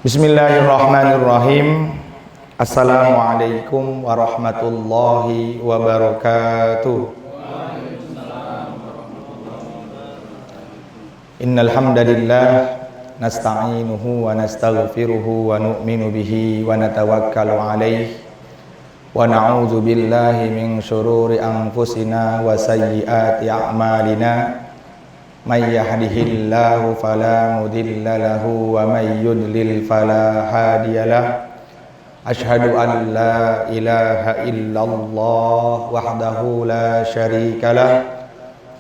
Bismillahirrahmanirrahim. Assalamualaikum warahmatullahi wabarakatuh. Innal hamdalillah nasta'inuhu wa nastaghfiruhu wa nu'minu bihi wa natawakkalu alaihi wa na'udzu billahi min syururi anfusina wa sayyiati a'malina. May yahdihillahu fala mudilla lahu wa may yudlil fala hadiyalah. Asyhadu an la ilaha illallah wahdahu la syarikalah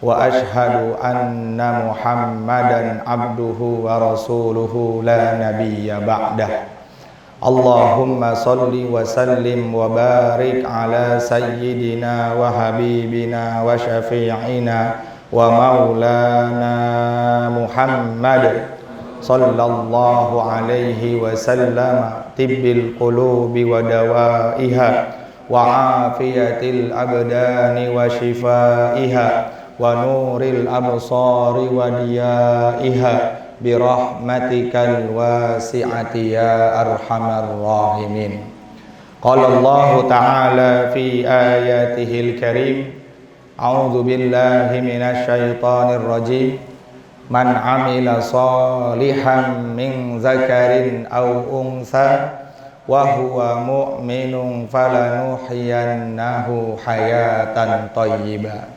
wa asyhadu anna Muhammadan abduhu wa rasuluhu la nabiyya ba'dah. Allahumma salli wa sallim wa barik ala sayyidina wa habibina wa syafi'ina wa maulana Muhammad sallallahu alaihi wasallam tibbil qulubi wa dawaiha wa afiyatil abdani wa shifaiha wa nuril absari wa diyaiha birahmatikal wasi'ati ya arhamar rahimin. Qala Allah ta'ala fi ayatihil karim, a'udzu billahi minasy syaithanir rajim. Man 'amila shalihan min dzakarin aw untha wa huwa mu'minun falanuhyiyannahu hayatan thayyibah.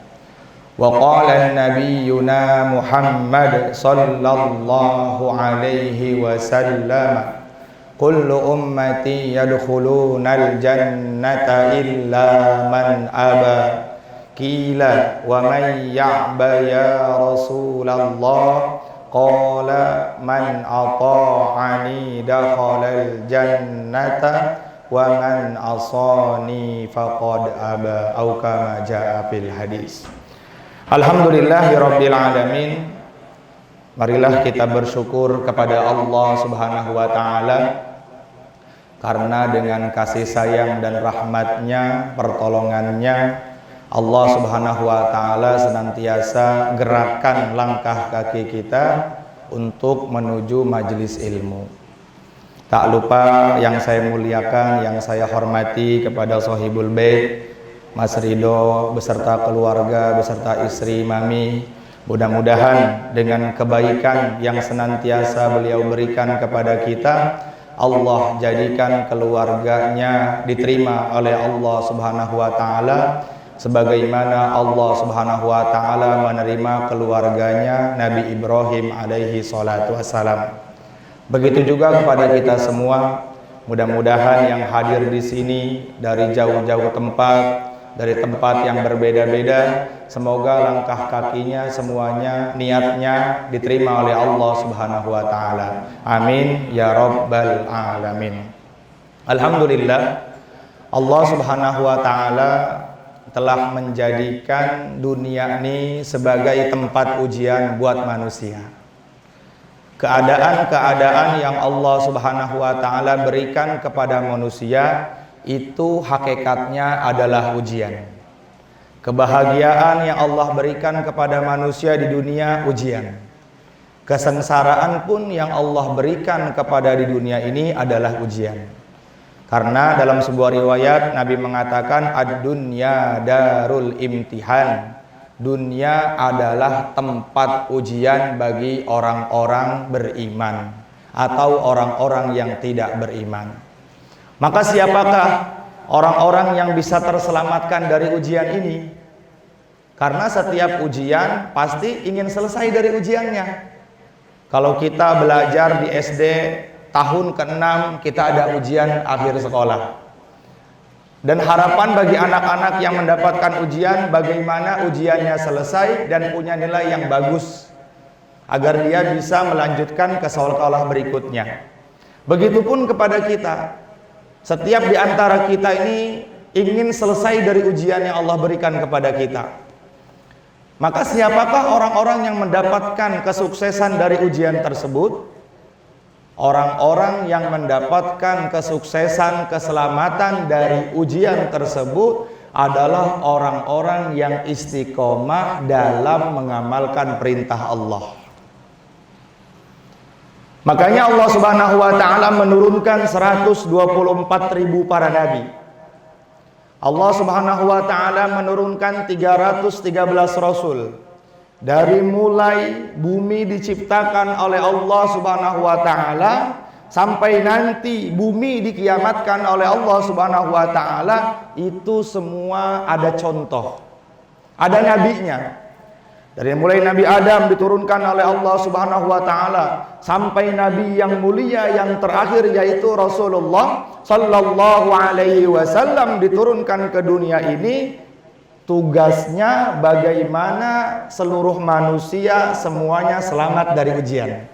Wa qala nabiyyuna Muhammad sallallahu alaihi wasallam, kullu ummati yadkhulunal jannata illa man aba. Qila wa man ya'ba ya Rasulullah, qala man ata'ani dakhalal jannata wa man asani faqad aba, au kama jaa fil hadis. Alhamdulillahirabbil alamin. Marilah kita bersyukur kepada Allah Subhanahu wa taala, karena dengan kasih sayang dan rahmatnya, pertolongannya, Allah Subhanahu wa ta'ala senantiasa gerakan langkah kaki kita untuk menuju majelis ilmu. Tak lupa yang saya muliakan, yang saya hormati kepada Sohibul Bait, Mas Ridho beserta keluarga, beserta istri Mami. Mudah-mudahan dengan kebaikan yang senantiasa beliau berikan kepada kita, Allah jadikan keluarganya diterima oleh Allah Subhanahu wa ta'ala, sebagaimana Allah Subhanahu wa ta'ala menerima keluarganya Nabi Ibrahim alaihi salatu wassalam. Begitu juga kepada kita semua. Mudah-mudahan yang hadir di sini dari jauh-jauh tempat, dari tempat yang berbeda-beda, semoga langkah kakinya semuanya, niatnya diterima oleh Allah Subhanahu wa ta'ala. Amin ya rabbal alamin. Alhamdulillah, Allah Subhanahu wa ta'ala telah menjadikan dunia ini sebagai tempat ujian buat manusia. Keadaan-keadaan yang Allah Subhanahu wa ta'ala berikan kepada manusia itu hakikatnya adalah ujian. Kebahagiaan yang Allah berikan kepada manusia di dunia ujian. Kesengsaraan pun yang Allah berikan kepada di dunia ini adalah ujian. Karena dalam sebuah riwayat Nabi mengatakan ad-dunya darul imtihan. Dunia adalah tempat ujian bagi orang-orang beriman atau orang-orang yang tidak beriman. Maka siapakah orang-orang yang bisa terselamatkan dari ujian ini? Karena setiap ujian pasti ingin selesai dari ujiannya. Kalau kita belajar di SD tahun ke-6, kita ada ujian akhir sekolah. Dan harapan bagi anak-anak yang mendapatkan ujian, bagaimana ujiannya selesai dan punya nilai yang bagus, agar dia bisa melanjutkan ke sekolah berikutnya. Begitupun kepada kita. Setiap di antara kita ini ingin selesai dari ujian yang Allah berikan kepada kita. Maka siapakah orang-orang yang mendapatkan kesuksesan dari ujian tersebut? Orang-orang yang mendapatkan kesuksesan, keselamatan dari ujian tersebut adalah orang-orang yang istiqomah dalam mengamalkan perintah Allah. Makanya Allah Subhanahu wa taala menurunkan 124.000 para nabi. Allah Subhanahu wa taala menurunkan 313 rasul. Dari mulai bumi diciptakan oleh Allah Subhanahu wa taala sampai nanti bumi dikiamatkan oleh Allah Subhanahu wa taala, itu semua ada contoh. Ada nabinya. Dari mulai Nabi Adam diturunkan oleh Allah Subhanahu wa taala sampai nabi yang mulia yang terakhir yaitu Rasulullah sallallahu alaihi wasallam diturunkan ke dunia ini. Tugasnya bagaimana seluruh manusia semuanya selamat dari ujian.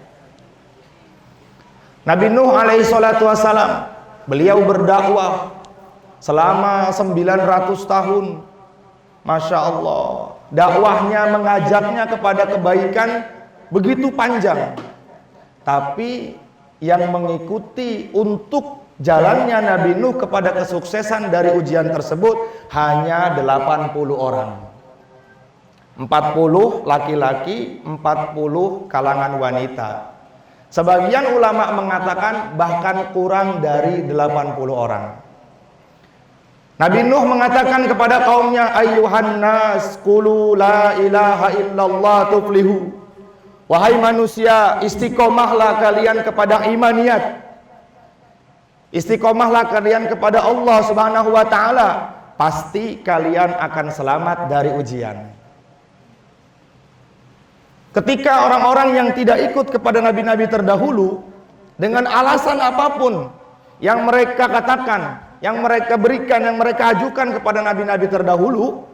Nabi Nuh alaihi salatu wassalam, beliau berdakwah selama 900 tahun. Masya Allah, dakwahnya mengajaknya kepada kebaikan begitu panjang. Tapi yang mengikuti untuk jalannya Nabi Nuh kepada kesuksesan dari ujian tersebut hanya 80 orang. 40 laki-laki, 40 kalangan wanita. Sebagian ulama mengatakan bahkan kurang dari 80 orang. Nabi Nuh mengatakan kepada kaumnya, ayyuhan nas qulu la ilaha illallah tuflihu. Wahai manusia, istiqomahlah kalian kepada imaniyat. Istiqomahlah kalian kepada Allah Subhanahu wa taala, pasti kalian akan selamat dari ujian. Ketika orang-orang yang tidak ikut kepada nabi-nabi terdahulu dengan alasan apapun yang mereka katakan, yang mereka berikan, yang mereka ajukan kepada nabi-nabi terdahulu,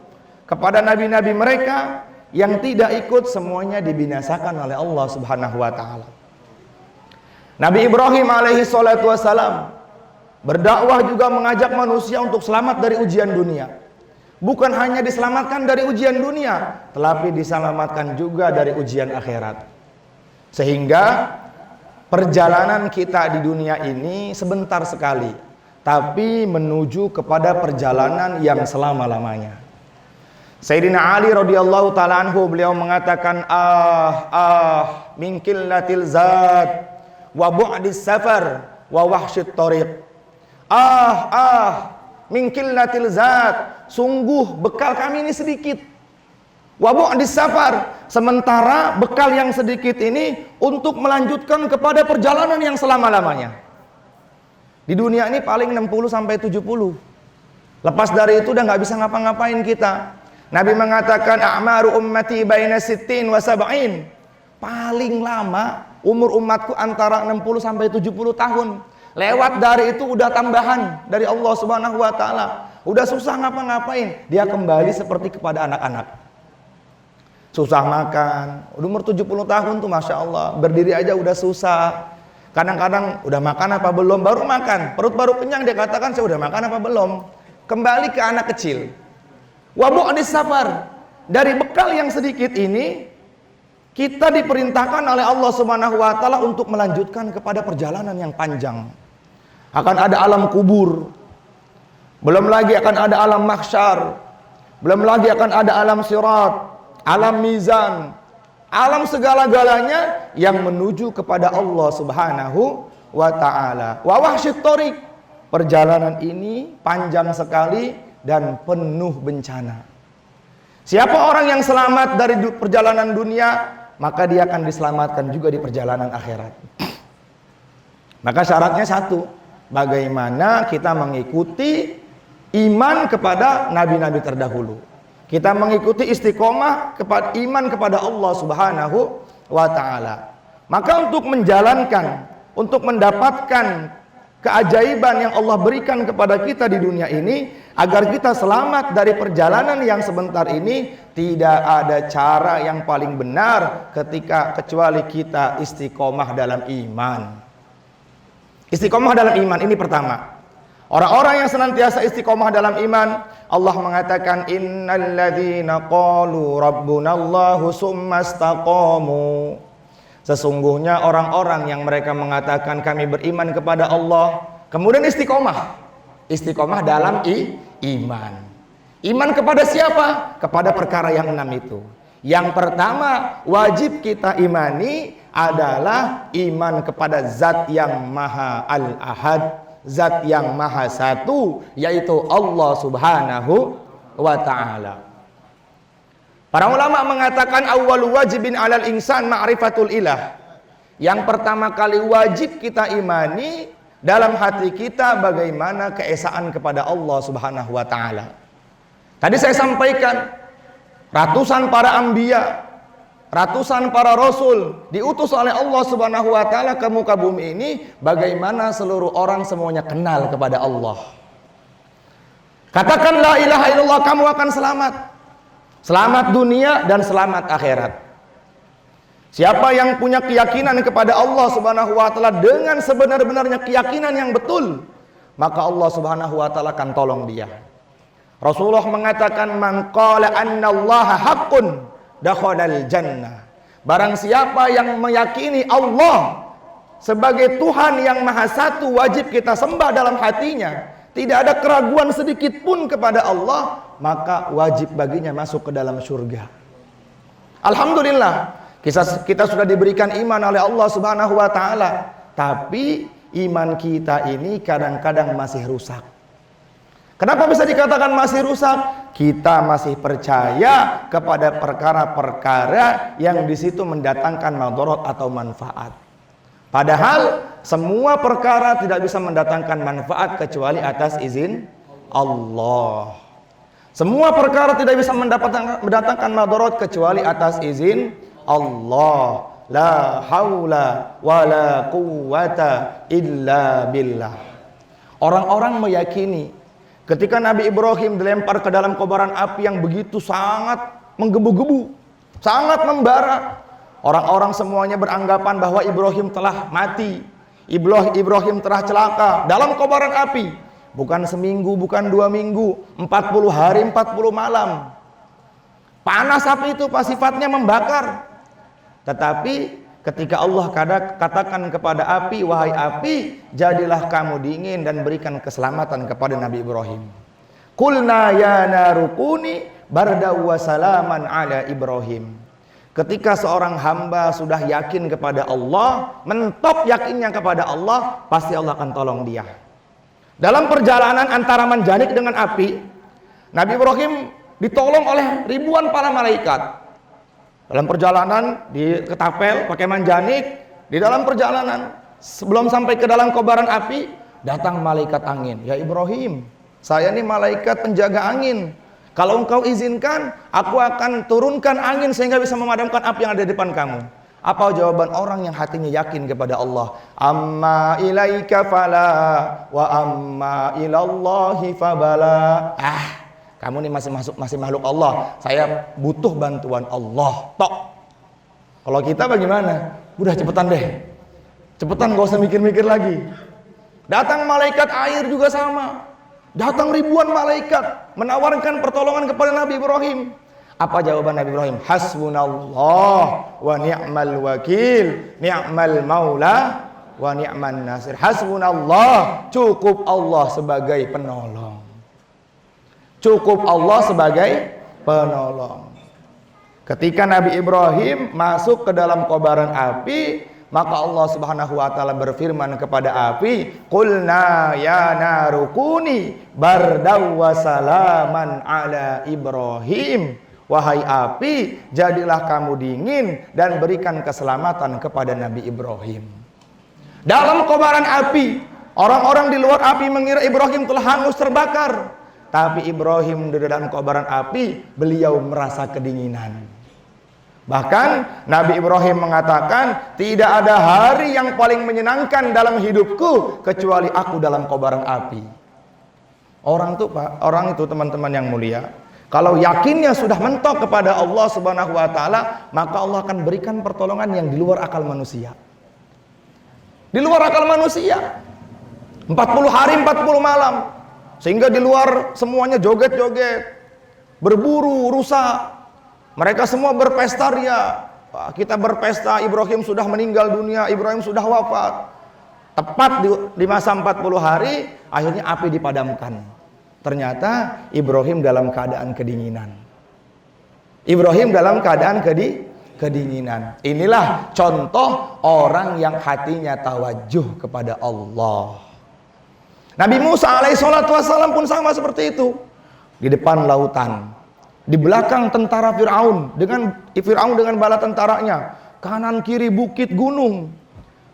kepada nabi-nabi mereka yang tidak ikut, semuanya dibinasakan oleh Allah Subhanahu wa taala. Nabi Ibrahim alaihi salatu wassalam berdakwah juga mengajak manusia untuk selamat dari ujian dunia. Bukan hanya diselamatkan dari ujian dunia, tetapi diselamatkan juga dari ujian akhirat. Sehingga perjalanan kita di dunia ini sebentar sekali, tapi menuju kepada perjalanan yang selama-lamanya. Sayyidina Ali radhiyallahu ta'ala anhu, beliau mengatakan, min qillatil zat wa bu'dis safar wa wahsyit thariq. Min qillatil zat, sungguh bekal kami ini sedikit. Wa bu'dis safar, sementara bekal yang sedikit ini untuk melanjutkan kepada perjalanan yang selama-lamanya. Di dunia ini paling 60 sampai 70. Lepas dari itu udah nggak bisa ngapa-ngapain kita. Nabi mengatakan a'maru ummati baina 60 wa 70. Paling lama umur umatku antara 60 sampai 70 tahun. Lewat dari itu udah tambahan dari Allah Subhanahu wa taala. Udah susah ngapa-ngapain, dia kembali seperti kepada anak-anak. Susah makan, udah umur 70 tahun tuh Masya Allah, berdiri aja udah susah. Kadang-kadang udah makan apa belum, baru makan, perut baru kenyang, dia katakan saya udah makan apa belum. Kembali ke anak kecil. Wa bu'dis safar, dari bekal yang sedikit ini kita diperintahkan oleh Allah Subhanahu wa taala untuk melanjutkan kepada perjalanan yang panjang. Akan ada alam kubur. Belum lagi akan ada alam mahsyar. Belum lagi akan ada alam sirat, alam mizan, alam segala-galanya yang menuju kepada Allah Subhanahu wa taala. Wa wahsyit thariq, perjalanan ini panjang sekali dan penuh bencana. Siapa orang yang selamat dari perjalanan dunia, maka dia akan diselamatkan juga di perjalanan akhirat. Maka syaratnya satu, bagaimana kita mengikuti iman kepada nabi-nabi terdahulu. Kita mengikuti istiqomah kepada iman kepada Allah Subhanahu wa taala. Maka untuk menjalankan, untuk mendapatkan keajaiban yang Allah berikan kepada kita di dunia ini, agar kita selamat dari perjalanan yang sebentar ini, tidak ada cara yang paling benar kecuali kita istiqomah dalam iman. Istiqomah dalam iman ini pertama. Orang-orang yang senantiasa istiqomah dalam iman, Allah mengatakan innal ladzina qalu rabbunallahu tsumma istaqamu. Sesungguhnya orang-orang yang mereka mengatakan kami beriman kepada Allah, kemudian istiqomah. Istiqomah dalam iman. Iman kepada siapa? Kepada perkara yang 6 itu. Yang pertama wajib kita imani adalah iman kepada zat yang maha al-ahad, zat yang maha satu, yaitu Allah subhanahu wa ta'ala. Para ulama mengatakan awwalu wajibin alal insan ma'rifatul ilah. Yang pertama kali wajib kita imani dalam hati kita bagaimana keesaan kepada Allah subhanahu wa ta'ala. Tadi saya sampaikan ratusan para anbiya, ratusan para rasul diutus oleh Allah subhanahu wa ta'ala ke muka bumi ini, bagaimana seluruh orang semuanya kenal kepada Allah. Katakan la ilaha illallah, kamu akan selamat. Selamat dunia dan selamat akhirat. Siapa yang punya keyakinan kepada Allah subhanahu wa ta'ala dengan sebenar-benarnya keyakinan yang betul, maka Allah subhanahu wa ta'ala akan tolong dia. Rasulullah mengatakan man qala annallaha haqqun dakhalal jannah. Barang siapa yang meyakini Allah sebagai Tuhan yang maha satu wajib kita sembah dalam hatinya, tidak ada keraguan sedikit pun kepada Allah, maka wajib baginya masuk ke dalam surga. Alhamdulillah, kita sudah diberikan iman oleh Allah subhanahu wa ta'ala, tapi iman kita ini kadang-kadang masih rusak. Kenapa bisa dikatakan masih rusak? Kita masih percaya kepada perkara-perkara yang di situ mendatangkan madarat atau manfaat. Padahal semua perkara tidak bisa mendatangkan manfaat kecuali atas izin Allah. Semua perkara tidak bisa mendatangkan madarat kecuali atas izin Allah. La haula wala quwwata illa billah. Orang-orang meyakini ketika Nabi Ibrahim dilempar ke dalam kobaran api yang begitu sangat menggebu-gebu, sangat membara, orang-orang semuanya beranggapan bahwa Ibrahim telah mati, Ibrahim telah celaka dalam kobaran api. Bukan seminggu, bukan 2 minggu, 40 hari, 40 malam. Panas api itu sifatnya membakar. Tetapi ketika Allah katakan kepada api, wahai api, jadilah kamu dingin dan berikan keselamatan kepada Nabi Ibrahim. Qulna ya narukuni barda wa salaman ala Ibrahim. Ketika seorang hamba sudah yakin kepada Allah, mentop yakinnya kepada Allah, pasti Allah akan tolong dia. Dalam perjalanan antara manjanik dengan api, Nabi Ibrahim ditolong oleh ribuan para malaikat. Dalam perjalanan di ketapel pakai manjanik, di dalam perjalanan sebelum sampai ke dalam kobaran api, datang malaikat angin. Ya Ibrahim, saya ini malaikat penjaga angin. Kalau engkau izinkan, aku akan turunkan angin sehingga bisa memadamkan api yang ada di depan kamu. Apa jawaban orang yang hatinya yakin kepada Allah? Amma ilaika fala wa amma ilallahi fabala. Kamu nih masih makhluk Allah. Saya butuh bantuan Allah. Tok. Kalau kita bagaimana? Udah cepetan deh. Cepetan, gak usah mikir-mikir lagi. Datang malaikat air juga sama. Datang ribuan malaikat menawarkan pertolongan kepada Nabi Ibrahim. Apa jawaban Nabi Ibrahim? Hasbunallah wa ni'mal wakil, ni'mal maula wa ni'man nasir. Hasbunallah, cukup Allah sebagai penolong. Cukup Allah sebagai penolong. Ketika Nabi Ibrahim masuk ke dalam kobaran api, maka Allah subhanahu wa ta'ala berfirman kepada api, Qulna ya narukuni bardaw wa salaman ala Ibrahim. Wahai api, jadilah kamu dingin dan berikan keselamatan kepada Nabi Ibrahim. Dalam kobaran api, orang-orang di luar api mengira Ibrahim telah hangus terbakar. Tapi Ibrahim di dalam kobaran api, beliau merasa kedinginan. Bahkan Nabi Ibrahim mengatakan, tidak ada hari yang paling menyenangkan dalam hidupku kecuali aku dalam kobaran api. Orang itu teman-teman yang mulia, kalau yakinnya sudah mentok kepada Allah subhanahu wa ta'ala, maka Allah akan berikan pertolongan yang di luar akal manusia. Di luar akal manusia. 40 hari 40 malam. Sehingga di luar semuanya joget-joget, berburu, rusak. Mereka semua berpesta ria. Kita berpesta, Ibrahim sudah meninggal dunia, Ibrahim sudah wafat. Tepat di masa 40 hari, akhirnya api dipadamkan. Ternyata Ibrahim dalam keadaan kedinginan. Ibrahim dalam keadaan kedinginan. Inilah contoh orang yang hatinya tawajuh kepada Allah. Nabi Musa alaihissalatu wassalam pun sama seperti itu. Di depan lautan, di belakang tentara Fir'aun dengan bala tentaranya, kanan kiri bukit gunung.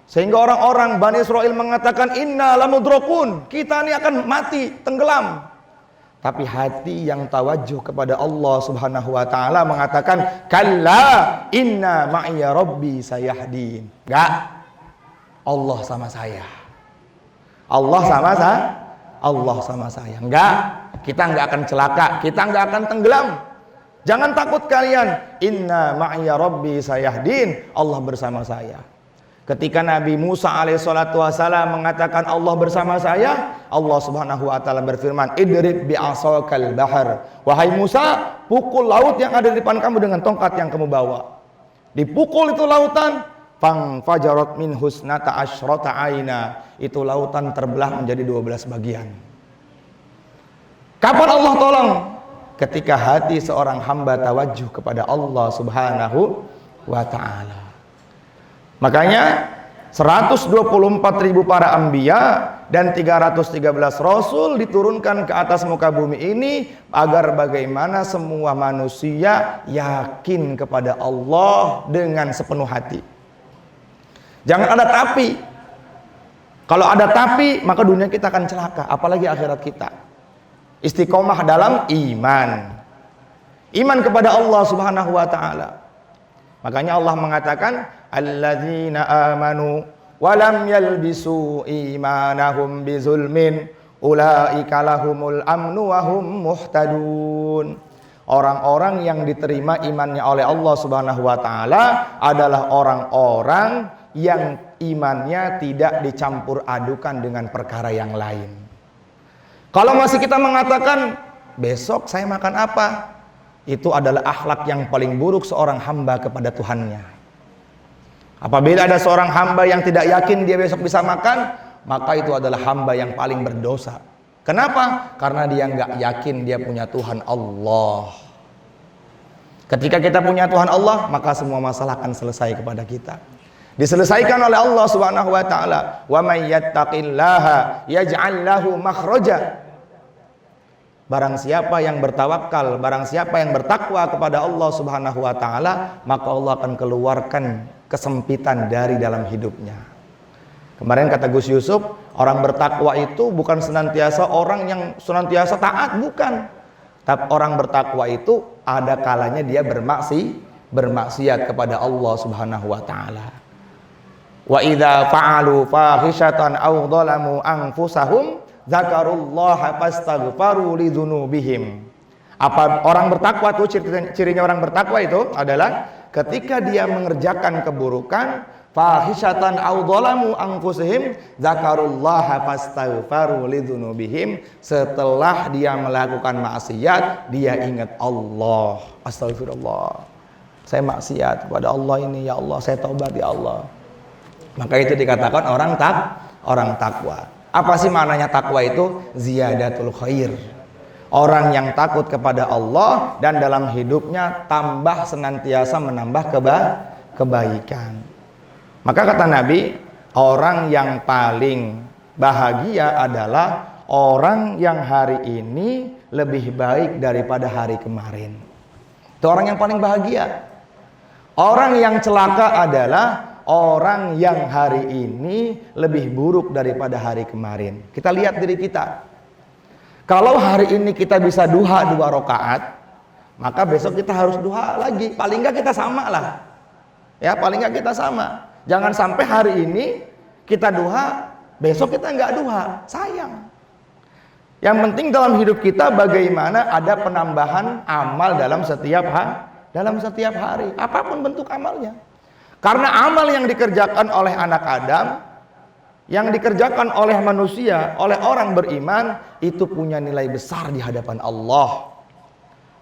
Sehingga orang-orang Bani Israel mengatakan, inna lamudrakun, kita ini akan mati, tenggelam. Tapi hati yang tawajuh kepada Allah Subhanahu wa taala mengatakan, kalla inna ma'iya rabbi sayahdin. Enggak. Allah sama saya. Allah sama saya. Enggak. Kita enggak akan celaka, kita enggak akan tenggelam. Jangan takut kalian. Inna ma'iya rabbi sayahdin. Allah bersama saya. Ketika Nabi Musa alaihissalatu wassalam mengatakan Allah bersama saya, Allah subhanahu wa ta'ala berfirman, idrib bi'asakal bahar. Wahai Musa, pukul laut yang ada di depan kamu dengan tongkat yang kamu bawa. Dipukul itu lautan, fang fajarat min husnata asyrata aina. Itu lautan terbelah menjadi 12 bagian. Kapan Allah tolong? Ketika hati seorang hamba tawajuh kepada Allah subhanahu wa ta'ala. Makanya 124.000 para anbiya dan 313 rasul diturunkan ke atas muka bumi ini agar bagaimana semua manusia yakin kepada Allah dengan sepenuh hati. Jangan ada tapi. Kalau ada tapi, maka dunia kita akan celaka, apalagi akhirat kita. Istiqomah dalam iman. Iman kepada Allah Subhanahu wa taala. Makanya Allah mengatakan alladzina amanu wa lam yalbisu imanahum bizulmin ulaika lahumul amnu wa hum muhtadun. Orang-orang yang diterima imannya oleh Allah Subhanahu wa taala adalah orang-orang yang imannya tidak dicampur adukan dengan perkara yang lain. Kalau masih kita mengatakan besok saya makan apa? Itu adalah akhlak yang paling buruk seorang hamba kepada Tuhannya. Apabila ada seorang hamba yang tidak yakin dia besok bisa makan, maka itu adalah hamba yang paling berdosa. Kenapa? Karena dia nggak yakin dia punya Tuhan Allah. Ketika kita punya Tuhan Allah, maka semua masalah akan selesai kepada kita. Diselesaikan oleh Allah Subhanahu wa taala. Wa may yattaqillaha yaj'al lahu makhraja. Barang siapa yang bertawakal, barang siapa yang bertakwa kepada Allah Subhanahu wa taala, maka Allah akan keluarkan kesempitan dari dalam hidupnya. Kemarin kata Gus Yusuf, orang bertakwa itu bukan senantiasa orang yang senantiasa taat, bukan. Tapi orang bertakwa itu ada kalanya dia bermaksiat kepada Allah Subhanahu wa taala. Wa idza fa'alu fahishatan aw dhalamu anfusahum zakarullaha fastaghfaru lidzunubihim. Apa orang bertakwa itu cirinya orang bertakwa itu adalah ketika dia mengerjakan keburukan fahishatan aw dhalamu anfusihim zakarullaha fastaghfaru lidzunubihim. Setelah dia melakukan maksiat dia ingat Allah. Astagfirullah, saya maksiat kepada Allah ini, ya Allah saya taubat ya Allah. Maka itu dikatakan orang takwa. Apa sih maknanya takwa itu? Ziyadatul khair. Orang yang takut kepada Allah dan dalam hidupnya tambah senantiasa menambah kebaikan. Maka kata Nabi, orang yang paling bahagia adalah orang yang hari ini lebih baik daripada hari kemarin. Itu orang yang paling bahagia. Orang yang celaka adalah orang yang hari ini lebih buruk daripada hari kemarin. Kita lihat diri kita. Kalau hari ini kita bisa duha 2 rakaat, maka besok kita harus duha lagi. Paling enggak kita sama lah. Ya, paling enggak kita sama. Jangan sampai hari ini kita duha, besok kita enggak duha. Sayang. Yang penting dalam hidup kita bagaimana ada penambahan amal dalam setiap hari. Apapun bentuk amalnya. Karena amal yang dikerjakan oleh anak Adam, yang dikerjakan oleh manusia, oleh orang beriman, itu punya nilai besar di hadapan Allah.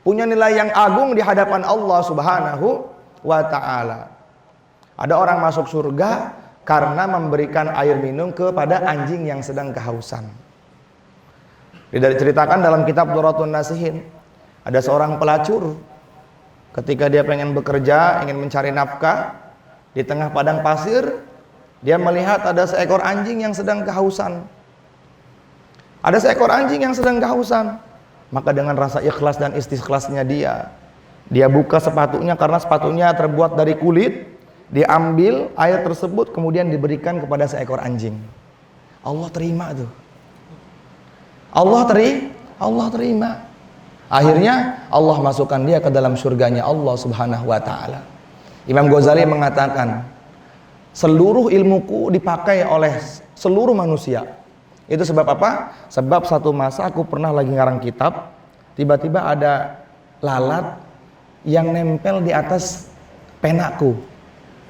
Punya nilai yang agung di hadapan Allah Subhanahu wa ta'ala. Ada orang masuk surga karena memberikan air minum kepada anjing yang sedang kehausan. Diceritakan dalam kitab Duratun Nasihin, ada seorang pelacur Ketika dia pengen bekerja, ingin mencari nafkah di tengah padang pasir, dia melihat ada seekor anjing yang sedang kehausan. Ada seekor anjing yang sedang kehausan. Maka dengan rasa ikhlas dan istikhlasnya dia buka sepatunya, karena sepatunya terbuat dari kulit. Dia ambil air tersebut kemudian diberikan kepada seekor anjing. Allah terima tuh. Allah terima. Akhirnya Allah masukkan dia ke dalam surganya Allah Subhanahu wa taala. Imam Ghazali mengatakan, seluruh ilmuku dipakai oleh seluruh manusia. Itu sebab apa? Sebab satu masa aku pernah lagi ngarang kitab, tiba-tiba ada lalat yang nempel di atas penaku.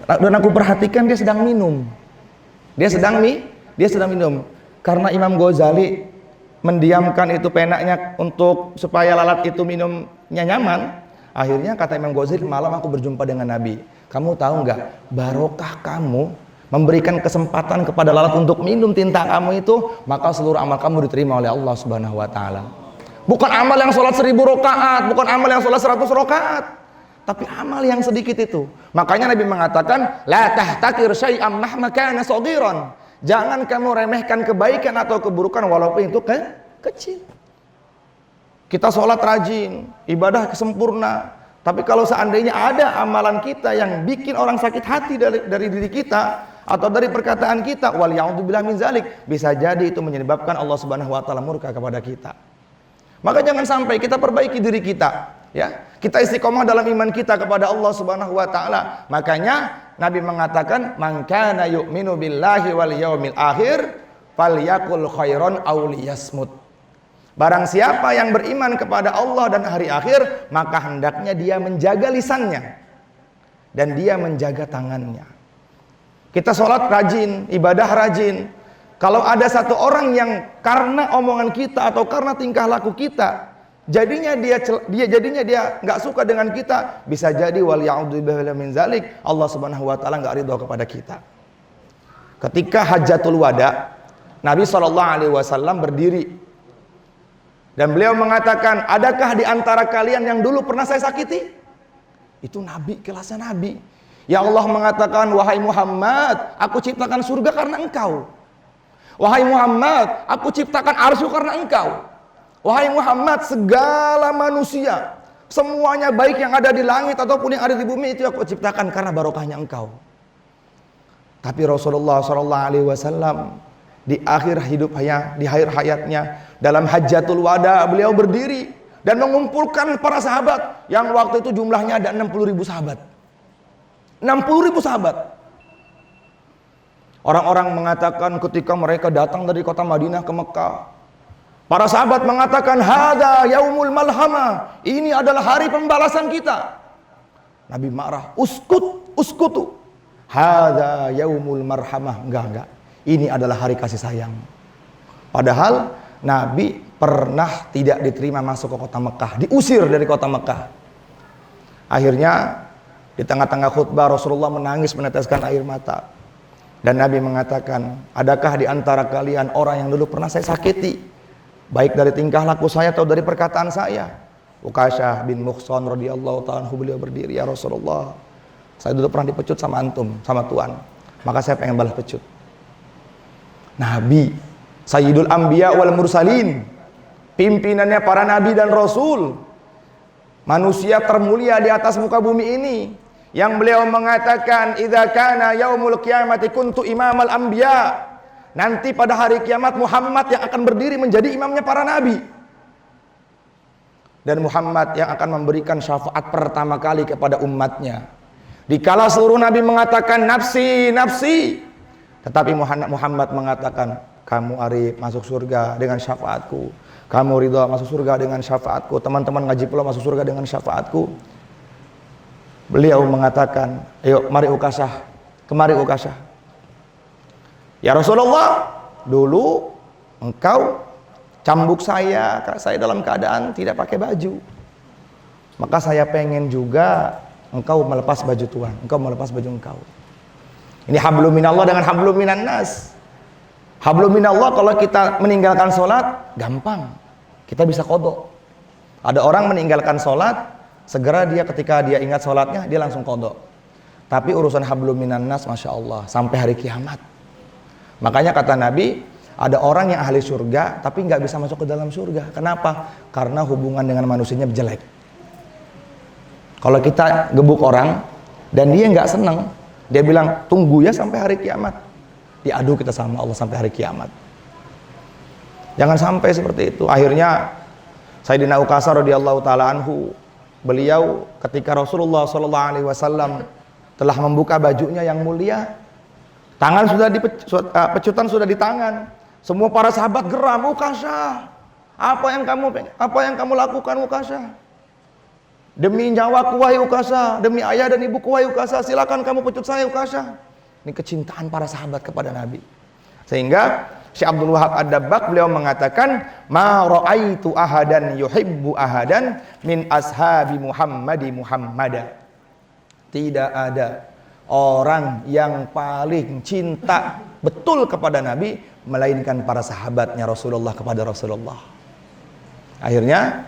Dan aku perhatikan dia sedang minum. Dia sedang minum. Karena Imam Ghazali mendiamkan itu penaknya untuk supaya lalat itu minumnya nyaman. Akhirnya kata Imam Ghazali, malam aku berjumpa dengan Nabi. Kamu tahu nggak, barokah kamu memberikan kesempatan kepada lalat untuk minum tinta kamu itu, maka seluruh amal kamu diterima oleh Allah Subhanahu wa taala. Bukan amal yang sholat 1000 rakaat, bukan amal yang sholat 100 rakaat, tapi amal yang sedikit itu. Makanya Nabi mengatakan, la tahtakir syai'an mahma kana shaghiran. Jangan kamu remehkan kebaikan atau keburukan walaupun itu kecil. Kita sholat rajin, ibadah sempurna, tapi kalau seandainya ada amalan kita yang bikin orang sakit hati dari diri kita atau dari perkataan kita, wal ya'udzubillah min zalik, bisa jadi itu menyebabkan Allah Subhanahu wa taala murka kepada kita. Maka jangan sampai kita perbaiki diri kita, ya. Kita istiqomah dalam iman kita kepada Allah Subhanahu wa taala. Makanya Nabi mengatakan, "Man kana yu'minu billahi wal yaumil akhir falyakul khairan aw liyasmut." Barang siapa yang beriman kepada Allah dan hari akhir, maka hendaknya dia menjaga lisannya dan dia menjaga tangannya. Kita sholat rajin, ibadah rajin. Kalau ada satu orang yang karena omongan kita atau karena tingkah laku kita, jadinya dia nggak suka dengan kita, bisa jadi wal ya'udzubillahi min zalik, Allah Subhanahu wa taala nggak ridho kepada kita. Ketika Hajjatul Wada, Nabi SAW berdiri dan beliau mengatakan, adakah di antara kalian yang dulu pernah saya sakiti? Itu Nabi, kelasnya Nabi. Ya Allah mengatakan, wahai Muhammad, aku ciptakan surga karena engkau. Wahai Muhammad, aku ciptakan arsy karena engkau. Wahai Muhammad, segala manusia, semuanya baik yang ada di langit ataupun yang ada di bumi itu aku ciptakan karena barokahnya engkau. Tapi Rasulullah SAW di akhir hayatnya, dalam Hajjatul Wada, beliau berdiri dan mengumpulkan para sahabat yang waktu itu jumlahnya ada 60.000 sahabat. 60.000 sahabat. Orang-orang mengatakan ketika mereka datang dari kota Madinah ke Mekah, para sahabat mengatakan, hada yaumul malhamah, ini adalah hari pembalasan kita. Nabi marah, uskutu, hada yaumul marhamah, enggak, ini adalah hari kasih sayang. Padahal Nabi pernah tidak diterima masuk ke kota Mekah, diusir dari kota Mekah. Akhirnya di tengah-tengah khutbah Rasulullah menangis meneteskan air mata. Dan Nabi mengatakan, adakah di antara kalian orang yang dulu pernah saya sakiti, baik dari tingkah laku saya atau dari perkataan saya? Uqasyah bin Muhsan radhiyallahu ta'ala anhu, beliau berdiri, ya Rasulullah, saya dulu pernah dipecut sama antum, sama Tuhan, maka saya pengen balas pecut. Nabi, Sayyidul Anbiya wal Mursalin, pimpinannya para nabi dan rasul, manusia termulia di atas muka bumi ini, yang beliau mengatakan, idza kana yaumul qiyamati kuntu imamal anbiya, nanti pada hari kiamat Muhammad yang akan berdiri menjadi imamnya para nabi, dan Muhammad yang akan memberikan syafaat pertama kali kepada umatnya. Dikala seluruh nabi mengatakan nafsi, nafsi, tetapi Muhammad mengatakan, kamu Arif masuk surga dengan syafaatku, kamu Ridha masuk surga dengan syafaatku, teman-teman ngaji pula masuk surga dengan syafaatku. Beliau mengatakan, ayo mari Uqasyah, kemari Uqasyah. Ya Rasulullah, dulu engkau cambuk saya dalam keadaan tidak pakai baju. Maka saya pengen juga engkau melepas baju Tuhan, engkau melepas baju engkau. Ini hablum minallah dengan hablum minan nas. Hablum minallah, kalau kita meninggalkan sholat, gampang, kita bisa qadha. Ada orang meninggalkan sholat, Segera dia ketika dia ingat sholatnya, dia langsung qadha. Tapi urusan hablum minan nas, Masya Allah, sampai hari kiamat. Makanya kata Nabi, ada orang yang ahli surga, tapi nggak bisa masuk ke dalam surga. Kenapa? Karena hubungan dengan manusianya jelek. Kalau kita gebuk orang, dan dia nggak seneng, dia bilang, tunggu ya sampai hari kiamat. Diadu kita sama Allah sampai hari kiamat. Jangan sampai seperti itu. Akhirnya Sayyidina Uqasah radhiyallahu taala anhu, beliau ketika Rasulullah sallallahu alaihi wasallam telah membuka bajunya yang mulia, tangan sudah pecutan sudah di tangan. Semua para sahabat geram, Uqasah, apa yang kamu lakukan Uqasah? Demi nyawaku wahai Uqasah, demi ayah dan ibuku wahai Uqasah, silakan kamu pecut saya Uqasah. Ini kecintaan para sahabat kepada Nabi. Sehingga Syekh Abdul Wahab Ad-Dabbaq beliau mengatakan, ma ra'aitu ahadan yuhibbu ahadan min ashabi Muhammada. Tidak ada orang yang paling cinta betul kepada Nabi melainkan para sahabatnya Rasulullah kepada Rasulullah. Akhirnya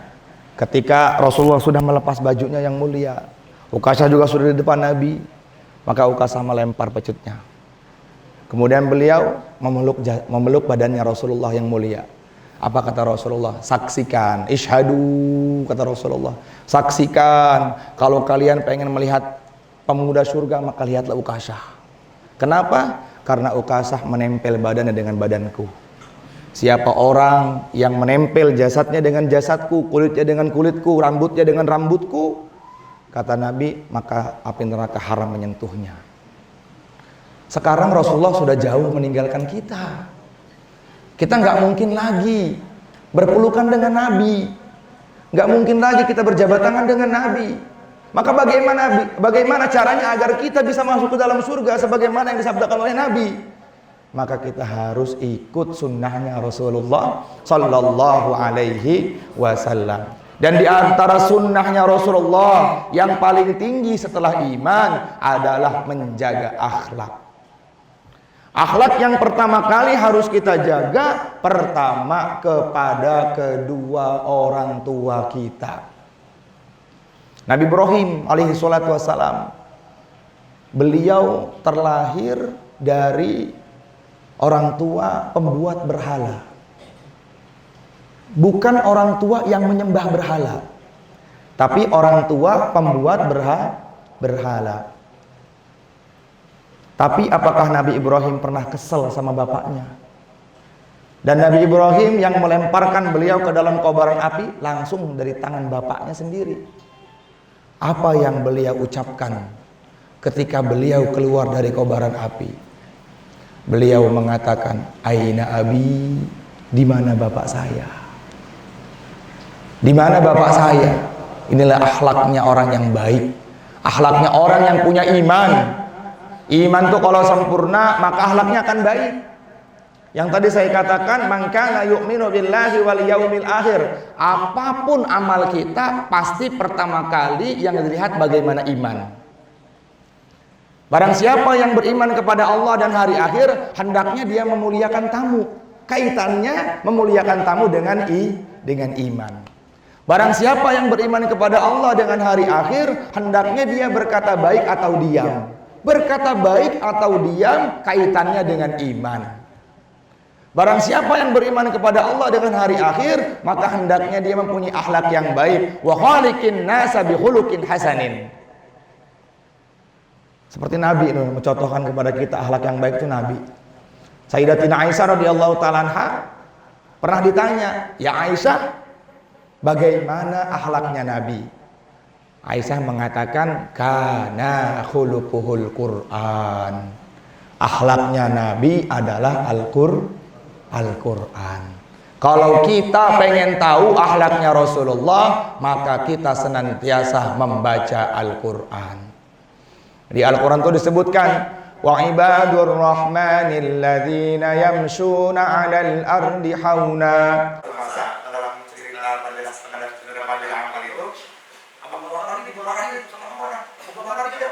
ketika Rasulullah sudah melepas bajunya yang mulia, Uqasah juga sudah di depan Nabi, maka Uqasah melempar pecutnya. Kemudian beliau memeluk badannya Rasulullah yang mulia. Apa kata Rasulullah? Saksikan, ishadu, kata Rasulullah. Saksikan, kalau kalian pengen melihat pemuda surga, maka lihatlah Uqasah. Kenapa? Karena Uqasah menempel badannya dengan badanku. Siapa orang yang menempel jasadnya dengan jasadku, kulitnya dengan kulitku, rambutnya dengan rambutku, kata Nabi, maka api neraka haram menyentuhnya. Sekarang Rasulullah sudah jauh meninggalkan kita. Kita nggak mungkin lagi berpelukan dengan Nabi. Nggak mungkin lagi kita berjabat tangan dengan Nabi. Maka bagaimana caranya agar kita bisa masuk ke dalam surga sebagaimana yang disabdakan oleh Nabi? Maka kita harus ikut sunnahnya Rasulullah Sallallahu Alaihi Wasallam. Dan di antara sunnahnya Rasulullah yang paling tinggi setelah iman adalah menjaga akhlak. Akhlak yang pertama kali harus kita jaga, pertama kepada kedua orang tua kita. Nabi Ibrahim alaihi salatu wassalam, beliau terlahir dari orang tua pembuat berhala. Bukan orang tua yang menyembah berhala, tapi orang tua pembuat berhala. Tapi apakah Nabi Ibrahim pernah kesel sama bapaknya? Dan Nabi Ibrahim yang melemparkan beliau ke dalam kobaran api langsung dari tangan bapaknya sendiri. Apa yang beliau ucapkan ketika beliau keluar dari kobaran api? Beliau mengatakan, Aina abi, di mana bapak saya? Di mana bapak saya? Inilah akhlaknya orang yang baik. Akhlaknya orang yang punya iman. Iman itu kalau sempurna, maka akhlaknya akan baik. Yang tadi saya katakan, man kana yu'minu billahi wal yaumil akhir. Apapun amal kita, pasti pertama kali yang dilihat bagaimana iman. Barang siapa yang beriman kepada Allah dan hari akhir, hendaknya dia memuliakan tamu. Kaitannya memuliakan tamu dengan iman. Barang siapa yang beriman kepada Allah dengan hari akhir, hendaknya dia berkata baik atau diam. Berkata baik atau diam kaitannya dengan iman. Barang siapa yang beriman kepada Allah dengan hari akhir, maka hendaknya dia mempunyai akhlak yang baik. Wa khaliqin nasa bi khuluqin hasanin. Seperti Nabi itu mencontohkan kepada kita akhlak yang baik itu Nabi. Sayyidatina Aisyah radhiyallahu taala anha pernah ditanya, "Ya Aisyah, bagaimana akhlaknya Nabi?" Aisyah mengatakan, kana khuluquhul Qur'an. Akhlaknya Nabi adalah Al-Qur'an. Kalau kita pengen tahu akhlaknya Rasulullah, maka kita senantiasa membaca Al-Qur'an. Di Al-Qur'an itu disebutkan, wa ibadur rahmanil ladzina yamshuna 'alal ardi hauna. Dalam cerita amal itu orang dimarahin sama orang, Abu Bakar dia.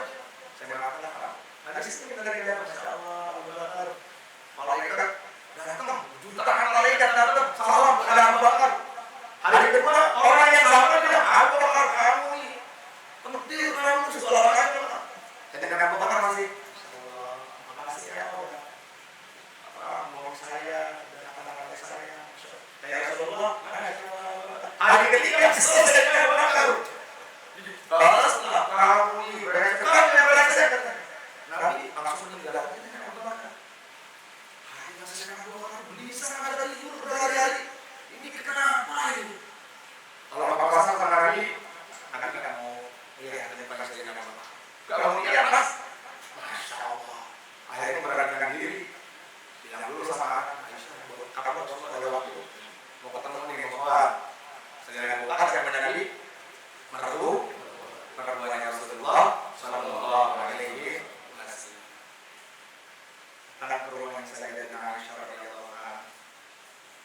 Saya mengatakan, ada sistem kita dari dalam, Masya Allah, Abu Bakar. Malaikat datang, jutaan malaikat datang, salam kepada Abu Bakar. Hari kedua, orang yang salam bilang, Abu Bakar kamu ini kata Sayyidina Umar. Gak mau lihat mas. Masya Allah. Akhirnya memberanikan diri. Bilang dulu sama Aisyah, kamu Rasulullah ada waktu mau ketemu nih, mau sholat. Sayyidina Abu Bakar yang menjadi mertuanya Rasulullah Sallallahu Alaihi Wasallam. Datang ke rumah Sayyidina Aisyah radhiyallahu anha.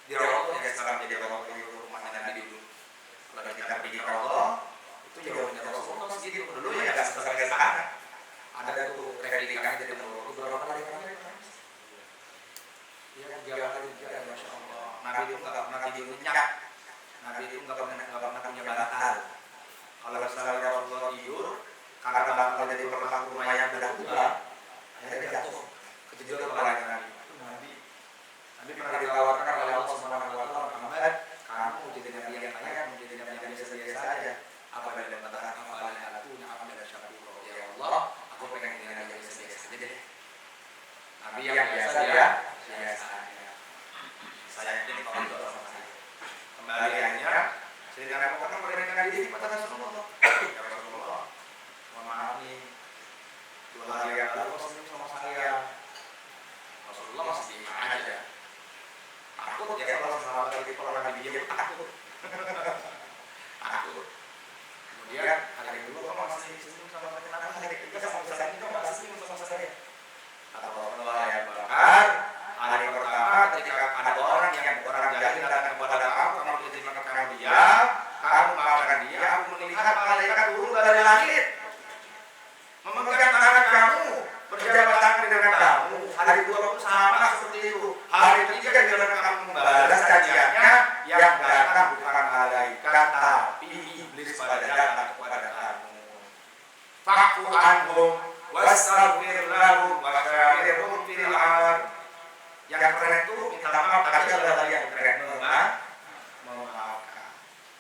Di Raudhah yang sekarang jadi Raudhah itu rumahnya Nabi dulu. Kalau kita pergi ke Raudhah itu jauhnya Rasulullah segitu. Dulu ya nggak sebesar kayak sekarang. Ada tuh replikanya jadi menurut berapa kali kan? Ya 3 kali juga ya, Masya Allah. Nabi itu nggak pernah tidur nyenyak. Nabi itu nggak pernah punya bantal. Kalau misalnya Rasulullah tidur, karena bantal jadi pelengkap rumah yang berubah, akhirnya jatuh kejejol kepalanya Nabi. Nabi pernah ditawarkan oleh Allah Subhanahu Wa Taala, Muhammad, kamu jadi nabi yang layak, menjadi nabi yang biasa-biasa saja. Apa yang mengatakan apa yang aku nyapa dari syakur ya Allah, aku pengen jadi nabi yang biasa-biasa saja deh. Nabi yang biasa ya, biasa aja. Saya ini kalau itu sama saya. Kembaliannya, Sayyidina Abu Bakar memberanikan diri kepada Rasulullah. Ya Rasulullah, mohon maaf nih, 2 hari yang lalu kau senyum sama saya. Rasulullah masih diem aja. Takut ya kalau sahabat dari orang Nabi dia takut. Takut. Kemudian hari kedua kamu masih senyum sama saya. Kenapa hari ketiga sama saya ini kamu masih senyum sama saya? Kata Rasulullah ya Bakar, hari pertama ketika ada orang yang orang jahil datang kepada kamu terima dia, kamu maafkan dia, aku melihat malaikat turun dari langit, memegang tangan kamu, berjabat tangan dengan kamu. Hari kedua pun sama seperti itu. Hari ketiga dengan kamu membalas kajiannya, yang datang bukan malaikat tapi iblis pada datang kepada kamu. Fa'fu anhum wastaghfir lahum wasyawirhum fil amr. Yang keren itu minta maaf, tapi ada yang keren memaafkan.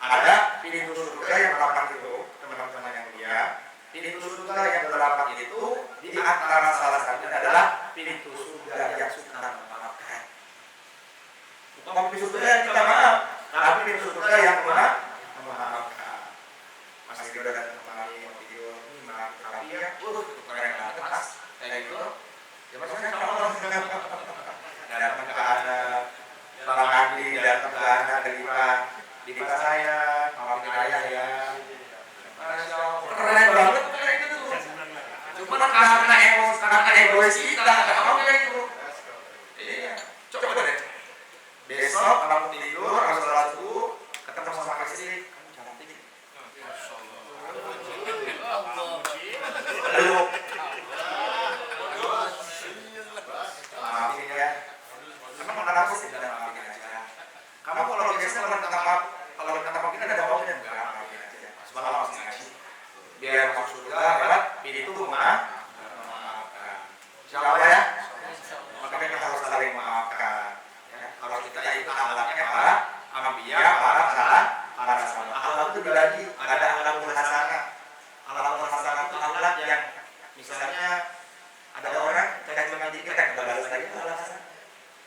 Ada pintu surga yang 8 itu, teman-teman yang mulia. Pintu surga yang 8 itu di antara salah satunya adalah pintu surga yang suka memaafkan. Bukan pintu surga yang minta maaf, tapi pintu surga yang memaafkan. Masih kita datang kemari mau video ini maaf tapi ya, itu keren banget mas. Kayak gitu. Ya maksudnya kalau datang ke anak, Bang Andi datang ke anak dari saya, maafin ayah ya. Masya Allah, keren banget kayak gitu. Cuma karena egois kita, nggak mau kayak gitu. Iya, coba deh. Besok kamu tidur, harus sholat subuh, ketemu sama istri, kamu cantik. Masya Allah. Peluk. Maafin ya. Emang kenapa sih tidak maafin aja? Kamu kalau biasa kalau minta maaf kita ada bawahnya enggak, maafin aja. Sebab Allah masih ngaji. Biar masuk surga lewat pintu memaafkan. Insyaallah ya. Makanya kita harus saling memaafkan. Ya, kalau kita itu akhlaknya para anbiya, para sahabat. Akhlak itu dibagi, ada akhlakul hasanah. Akhlakul hasanah itu akhlak yang misalnya ada orang kayak cuma dikit balas lagi akhlak hasanah.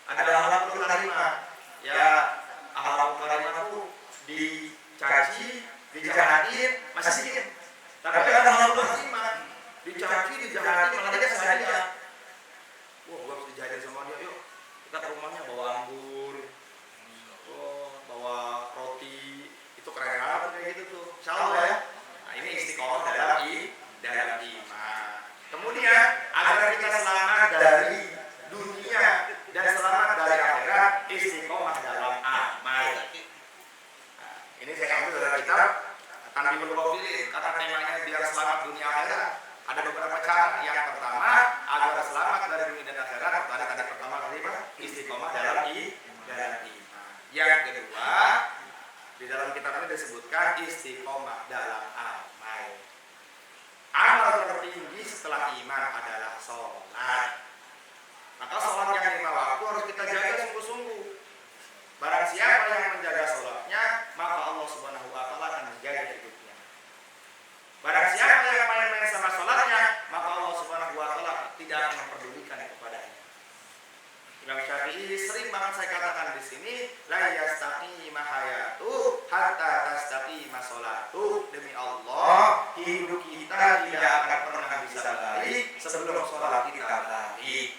Ada akhlakul karimah. Ya, akhlakul karimah itu dicaci, dijahatin, masih dikit. Tapi ada akhlakul karimah, dicaci, dijahatin, malah dia kasih hadiah. Wah, gua harus dijahatin sama dia, yuk. Kita ke rumahnya bawa anggur, bawa roti, itu keren banget kayak gitu tuh. Insyaallah ya. Nah, ini istiqomah dalam iman. Kemudian agar kita selamat dari dunia dan selamat dari akhirat, istiqomah dalam amal. Nah, ini saya ambil dari kitab Tanbihul Mughafilin, karena temanya biar selamat dunia akhirat. Ada beberapa cara. Yang pertama, agar selamat dari dunia dan akhirat, tadi pertama kali istiqomah dalam iman. Yang kedua, di dalam kitab ini disebutkan istiqomah dalam amal. Amal tertinggi setelah iman adalah sholat. Maka sholat yang 5 waktu harus kita jaga sungguh-sungguh. Barang siapa yang menjaga sholatnya, maka Allah Subhanahu Wa Taala akan menjaga hidupnya. Barang siapa yang main-main sama sholatnya, maka Allah Subhanahu Wa Taala tidak akan memperdulikan kepadanya. Imam Syafi'i sering banget saya katakan di sini, la yastaqima hayatu hatta tastaqima sholatu. Demi Allah, hidup kita sebelum sholat kita balik.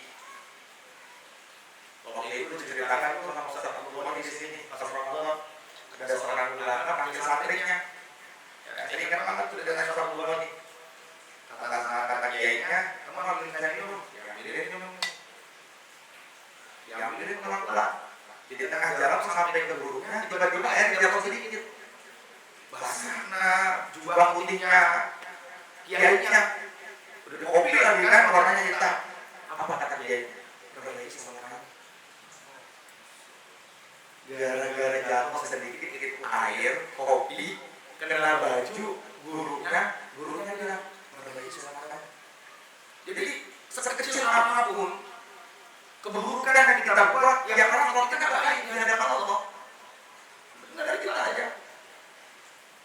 Waktu itu ceritakan tuh sama Ustaz Abdul Ghani di sini pas Ramadan ada seorang ulama panggil santrinya. Ya, ini kan banget tuh dengan Ustaz Abdul Ghani. Kata kiainya, kamu ambil minum, ya ambilin minum. Ya ambilin pulang-pulang. Di tengah jalan sampai ke gurunya, tiba-tiba air jatuh sedikit. Basah nah jubah putihnya kiainya. Udah kopi lagi kan warnanya hitam. Apa kata kiainya? Perbaiki sama kamu. Gara-gara jatuh sedikit air, kopi, kena baju gurunya bilang perbaiki sama kamu. Jadi sekecil apapun keburukan yang kita buat, ya karena kalau kita nggak baik di hadapan Allah, benar dari kita aja.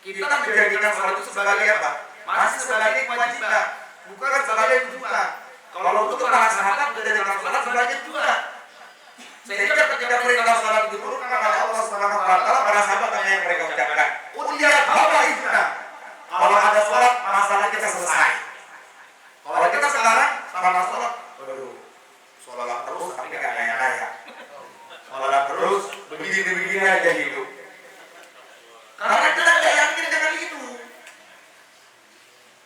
Kita menjadikan sholat itu sebagai apa? Masih sebagai kewajiban, bukan sebagai tujuan. Kalau itu para sahabat menjadikan sholat sebagai tujuan. Sehingga ketika perintah sholat diturunkan oleh Allah Subhanahu Wa Taala, para sahabat hanya yang mereka ucapkan, "Udiyat apa itu?" Kalau ada sholat, masalah kita selesai. Kalau kita sekarang sama sholat, waduh, sholat terus tapi nggak kaya-kaya. Sholat terus begini-begini aja hidup. Karena kita tidak yakin dengan itu.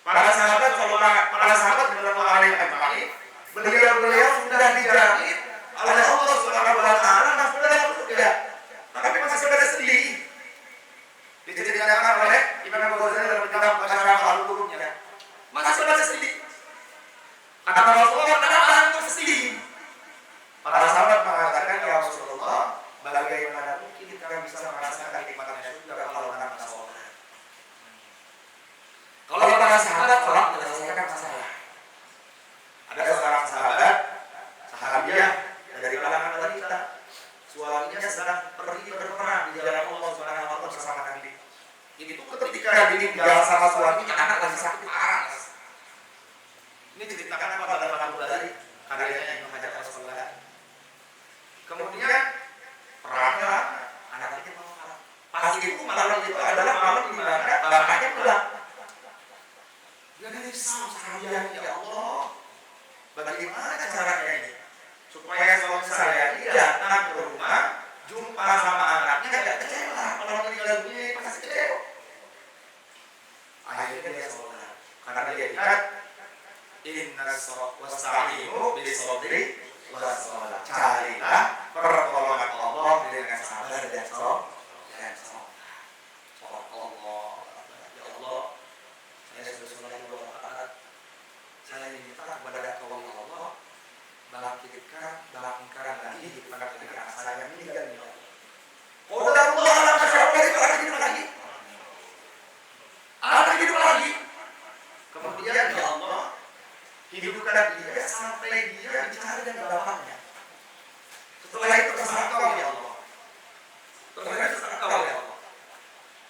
Para sahabat benar-benar ahli ajma'in, beliau sudah dijamin oleh Allah Subhanahu Wa Taala masuk dalam surga. Tapi masih pada sedih. Diceritakan oleh Imam Ghazali dalam kitab Asyarah Al-Qulubnya. Masih pada sedih. Kata Rasulullah, kenapa antum sedih? Para sahabat mengatakan, ya Rasulullah, bagaimana mungkin kita bisa merasakan kenikmatan surga kalau tanpa sholat? Kalau para sahabat sholat menyelesaikan masalah. Ada seorang sahabiah dari kalangan wanita, suaminya sedang pergi berperang di jalan Allah Subhanahu Wa Taala bersama Nabi. Itu ketika ditinggal sama suaminya, anak lagi sakit parah. Ini ceritakan apa dalam Al-Qur'an karyanya Imam Hajar Al-Asqalani. Kemudian perangnya anak itu mau kalah. Pas itu malam itu adalah malam di mana bapaknya pulang. Dia risau sahabat, ya Allah, bagaimana caranya ini supaya suami saya ini datang ke rumah jumpa sama anaknya nggak kecewa. Kalau meninggal dunia pasti kecewa. Akhirnya dia sholat karena dia ingat inna wasta'inu bis-sabri was-shalah. Carilah pertolongan Allah dengan sabar dan sholat. Allah, ya Allah, saya sudah sholat 2 rakaat. Saya minta kepada Allah bangkitkan lagi di depan anak saya meninggal. Qadarullah la masyaallah anak hidup lagi. Anak hidup lagi. Kemudian ya Allah, hidupkan dia sampai dia bicara dengan bapaknya. Setelah itu terserah kau ya Allah. Terserah kau ya Allah.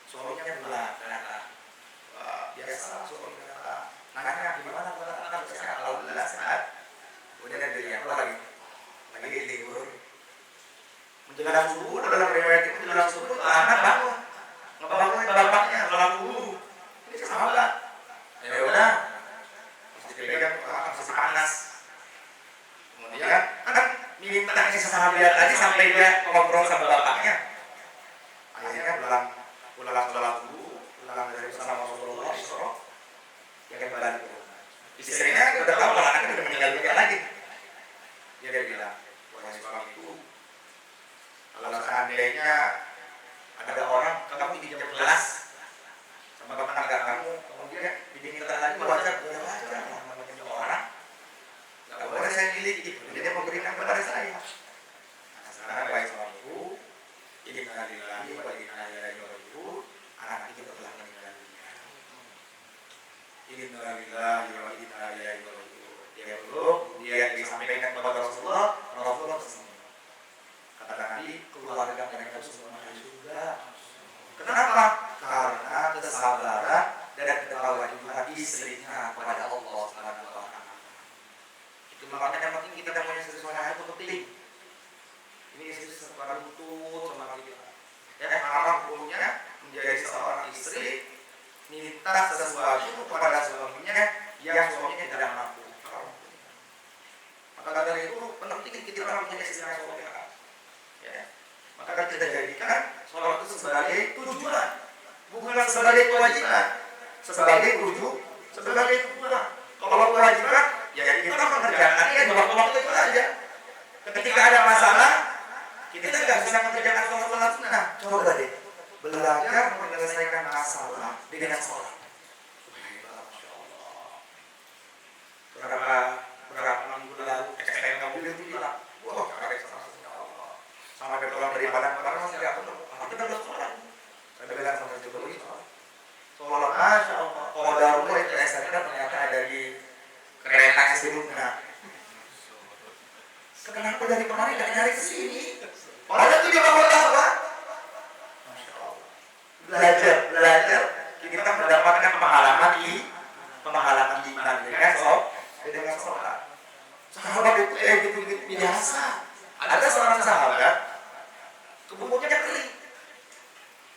Suaminya pulang, ternyata biasa suami kata, nanya gimana anak saya? Alhamdulillah sehat. Kemudian ada yang lagi libur. Menjelang subuh dalam riwayat itu menjelang subuh anak bangun, ngebangunin bapaknya sholat subuh. Ini sahabat. Ya udah. Dipegang masih panas. Kemudian kan minta sahabat tadi sampai dia ngobrol sama bapaknya. Akhirnya pulang sholat subuh, pulang dari bersama Rasulullah Isra, dia kembali ke rumah. Istrinya udah tahu kalau anaknya udah meninggal dunia lagi. Dia bilang, wahai suamiku, kalau seandainya ada orang kamu pinjam gelas sama tetangga kamu, kemudian diminta lagi wajar namanya orang, nggak boleh saya miliki, dia memberikan kepada saya. Nah, sekarang wahai suamiku, inna lillahi wa inna ilaihi raji'un, anak kita telah meninggal dunia. Inna lillahi wa inna ilaihi raji'un. Dia disampaikan kepada Rasulullah bersenyum. Kata Nabi, keluarga mereka semua masuk surga. Kenapa? Karena kesabaran dan ketawaduan istrinya kepada Allah Subhanahu Wa Taala. Itu makanya yang penting kita punya sesuatu itu penting. Ini istri secara lutut sama kita. Ya, haram punya menjadi seorang istri minta sesuatu kepada suaminya yang suaminya tidak mampu. sebagai tujuh, sebagai tujuan. Kalau kewajiban, ya kita mengerjakannya di waktu-waktu itu aja. Ketika ada masalah, kita nggak bisa mengerjakan sholat sunnah. Coba deh, belajar menyelesaikan masalah dengan sholat. Berapa minggu lalu, STM kamu itu bilang, wah, karek sama ketua dari Padang masih nggak penuh. Kita belum sholat. Saya bilang sama Jokowi, sholat Masya Allah. Qadarullah itu STM ternyata ada di kereta sebelumnya. Kenapa dari kemarin nggak nyari ke sini? Padahal itu dia bawa apa? Masya Allah. Belajar, kita mendapatkan pengalaman iman dengan sholat. Sahabat itu gitu biasa. Ada seorang sahabat kebunnya kering.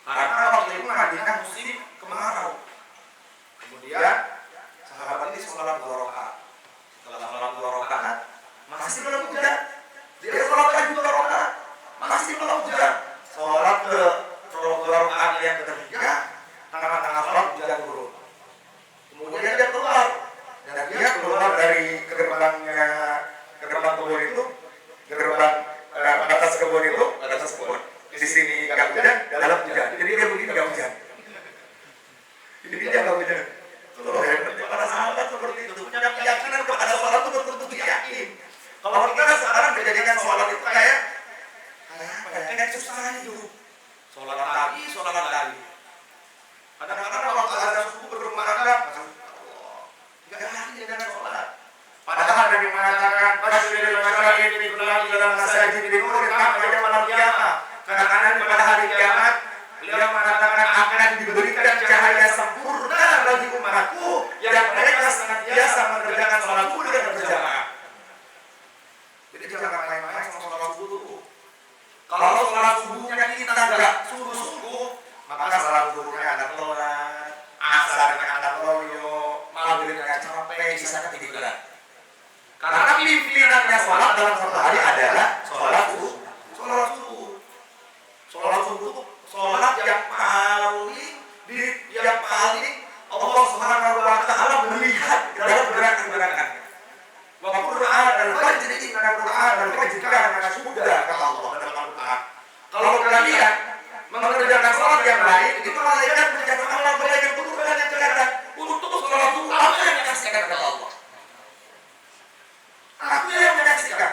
Karena waktu itu Madinah musim kemarau. Kemudian sahabat ini sholat 2 rakaat. Setelah sholat 2 rakaat masih belum hujan. Dia sholat lagi 2 rakaat masih belum hujan. Sholat ke 2 rakaat yang ketiga, tengah-tengah sholat hujan turun. Kemudian dia keluar, dan dia keluar dari gerbang kebun itu, gerbang atas kebun itu, di sini nggak hujan, dalam hujan. Jadi dia begini nggak hujan. Ini dia nggak hujan. Para sahabat seperti itu punya keyakinan kepada sholat itu betul-betul yakin. Kalau kita sekarang menjadikan sholat itu kayak susah hidup. Sholat lagi. Kadang-kadang waktu azan subuh berkumandang, nggak yakin dengan sholat. Padahal ada yang mengatakan Basiril masyarakat ini berlari dalam masjid di nuri pada malam kiamat. Kadang-kadang pada hari kiamat beliau mengatakan akan diberikan cahaya sempurna bagi umatku yang mereka senantiasa mengerjakan sholat subuh dengan berjamaah. Jadi jangan main-main sama sholat subuh. Kalau sholat subuhnya kita nggak sungguh-sungguh, maka sholat subuhnya ada telat, asarnya ada loyo, maghribnya capek, bisa ketiduran. Karena pimpinannya sholat dalam satu hari adalah sholat subuh. Sholat yang paling Allah Subhanahu wa Ta'ala melihat dalam gerakan-gerakan. Wa Qur'an al-fajr inna Qur'an al-fajr kana sudah kata Allah dalam Al-Qur'an. Kalau kalian mengerjakan sholat yang lain, itu malaikat mencatat amal malaikat berkurang yang kelihatan untuk sholat subuh apa yang dikasihkan kata Allah. Aku yang menyaksikan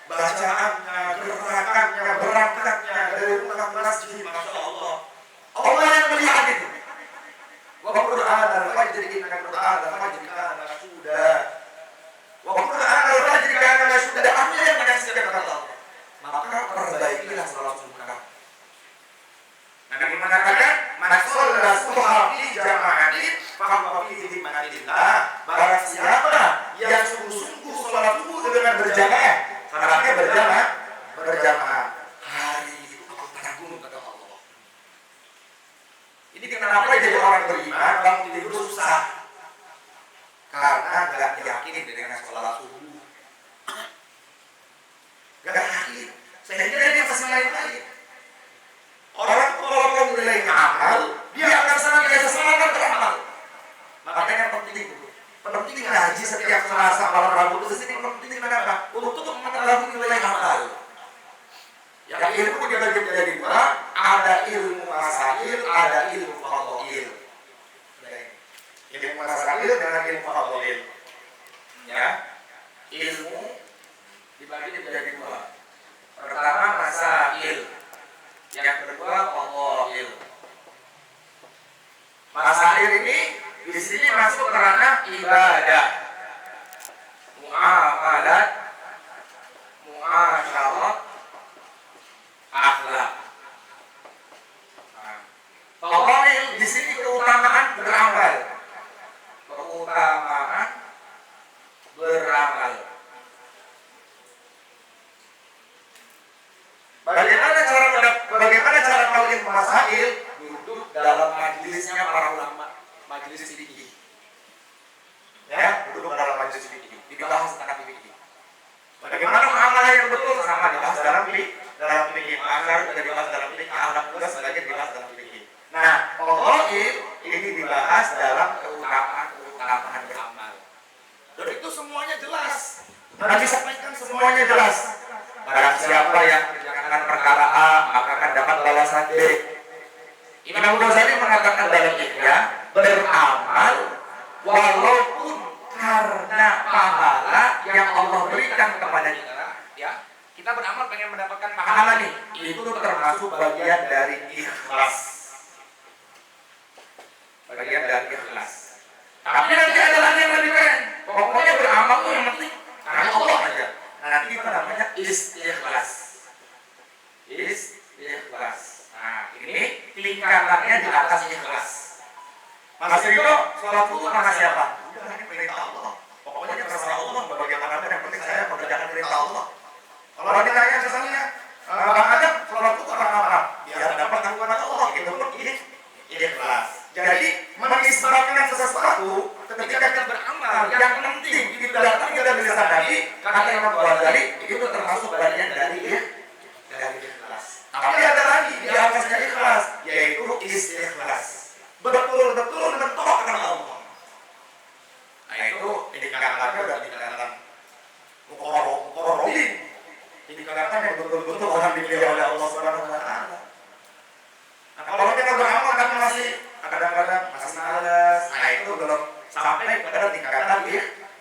bacaannya, gerakannya, berangkatnya dari rumah ke masjid, masya Allah. Allah yang melihat itu. Wa Qur'an al-fajr inna Qur'an al-fajr kana sudah. Wa Qur'an al-fajr kana sudah. Aku yang menyaksikan kata Allah. Maka perbaikilah sholat subuh kamu. Nabi mengatakan, "Man shalla subha fi jama'atin fa huwa fi dhimmatillah." Barang siapa yang sungguh-sungguh sholat subuh dengan berjamaah, syaratnya berjamaah. Hari itu aku tanggung kata Allah. Ini kenapa jadi orang beriman bangun tidur susah? Karena gak yakin dengan sholat subuh. Gak yakin. Sehingga dia masih lain-lain. Orang kalau kamu nilai amal, dia akan senantiasa semangat beramal. Makanya penting ngaji setiap Selasa malam Rabu itu sini penting kenapa? Untuk mengetahui nilai amal. Yang ilmu dibagi menjadi 2, ada ilmu masail, ada ilmu fadhail. Ilmu masail dengan ilmu fadhail. Ya, ilmu dibagi menjadi 2. Pertama masail, yang kedua fadhail. Masail ini di sini masuk ke ranah ibadah, muamalat, muasyarah, akhlak. Fadhail di sini keutamaan beramal. Bagaimana cara tahu ilmu masail? Duduk dalam majelisnya para ulama, majelis fikih. Ya, duduk dalam majelis fikih, dibahas tentang fikih. Bagaimana muamalah yang betul sama dibahas dalam fikih, akar juga dibahas dalam fikih, akhlak juga sebagian dibahas dalam fikih. Nah, fadhail ini dibahas dalam semuanya jelas. Nabi sampaikan semuanya jelas. Barang siapa yang mengerjakan perkara A, maka akan dapat balasan B. Imam Ghazali mengatakan dalam Ihya, beramal walaupun karena pahala yang Allah berikan kepada kita, ya. Kita beramal pengen mendapatkan pahala nih, itu termasuk bagian dari ikhlas. Bagian dari ikhlas. Tapi nanti ada lagi yang lebih keren. Pokoknya beramal tuh yang penting karena Allah aja. Nah, nanti itu namanya istighlas. Istighlas. Nah, ini tingkatannya di atas ikhlas. Mas Rito, sholat wudu sama siapa? Udah, ini perintah Allah. Pokoknya terserah Allah bagaimana pun yang penting saya mengerjakan perintah Allah. Kalau ditanya misalnya, Bang Adam, sholat wudu karena apa? Biar dapat ampunan Allah. Itu pun ikhlas. Jadi menisbatkan sesuatu ketika kita beramal yang penting itu datang dari lisan Nabi, kata Imam Ghazali itu termasuk bagian dari ikhlas. Tapi ada lagi di atasnya ikhlas, yaitu istighlas. Betul-betul mentok karena Allah. Nah itu indikatornya udah dikatakan mukorobin. Indikatornya yang betul-betul orang dipilih oleh Allah Subhanahu Wa Taala. Nah kalau kita beramal kan masih kadang-kadang masih malas, nah itu belum sampai pada tingkatan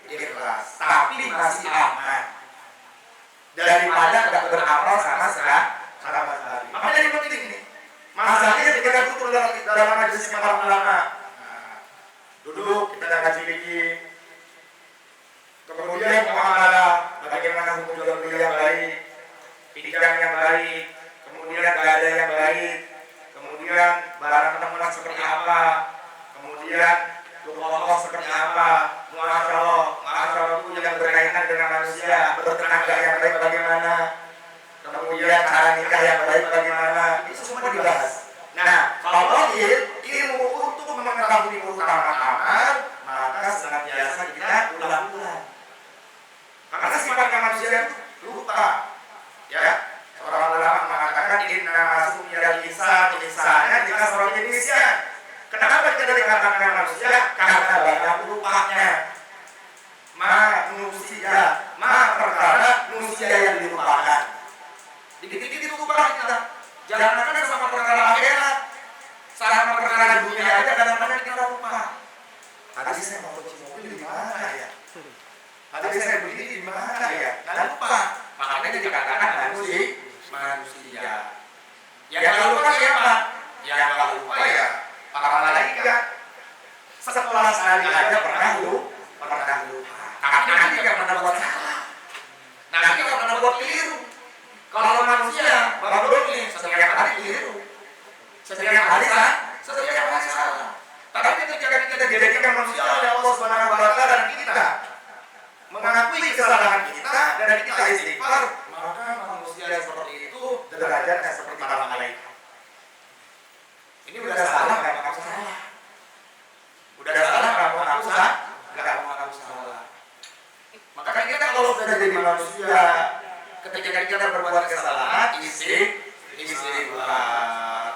ikhlas, tapi masih aman daripada nggak beramal sama sekali. Makanya yang penting ini, masalahnya kita duduk dalam majelis para ulama, duduk kita ngaji fikih, kemudian muamalah, bagaimana hukum jual beli yang baik, pikiran yang baik, kemudian gada yang baik, kemudian barang temuan seperti apa, kemudian Allah seperti apa, muasyarah itu yang berkaitan dengan manusia, bertenaga yang baik bagaimana, kemudian cara nikah yang baik bagaimana, itu semua dibahas. Nah, kalau ilmu untuk mengetahui utama amal, maka senantiasa kita ulang-ulang. Karena sifatnya manusia itu lupa, ya. Orang ulama mengatakan inna masumiyal insana jika seorang jenisnya. Kenapa kita dikatakan manusia? Karena banyak lupanya. Perkara manusia yang dilupakan. Dikit-dikit lupa kita. Jangankan sama perkara akhirat, sama perkara dunia aja kadang-kadang kita lupa. Tadi saya mau cuci mobil di mana ya? Tadi saya begini di mana ya? Nah lupa. Makanya dikatakan manusia. Yang nggak lupa siapa? Yang nggak lupa ya para malaikat. Setelah sekali aja pernah lupa. Tapi nanti nggak pernah buat salah. Nanti nggak pernah buat keliru. Kalau manusia baru nih setiap hari keliru, setiap hari salah. Tapi ketika kita dijadikan manusia oleh Allah Subhanahu Wa Taala dan kita mengakui kesalahan kita dan kita istighfar, maka manusia seperti itu derajatnya seperti para malaikat. Ini udah salah nggak mengaku salah. Udah salah nggak mengaku salah. Maka kita kalau sudah jadi manusia, ketika kita berbuat kesalahan, istighfar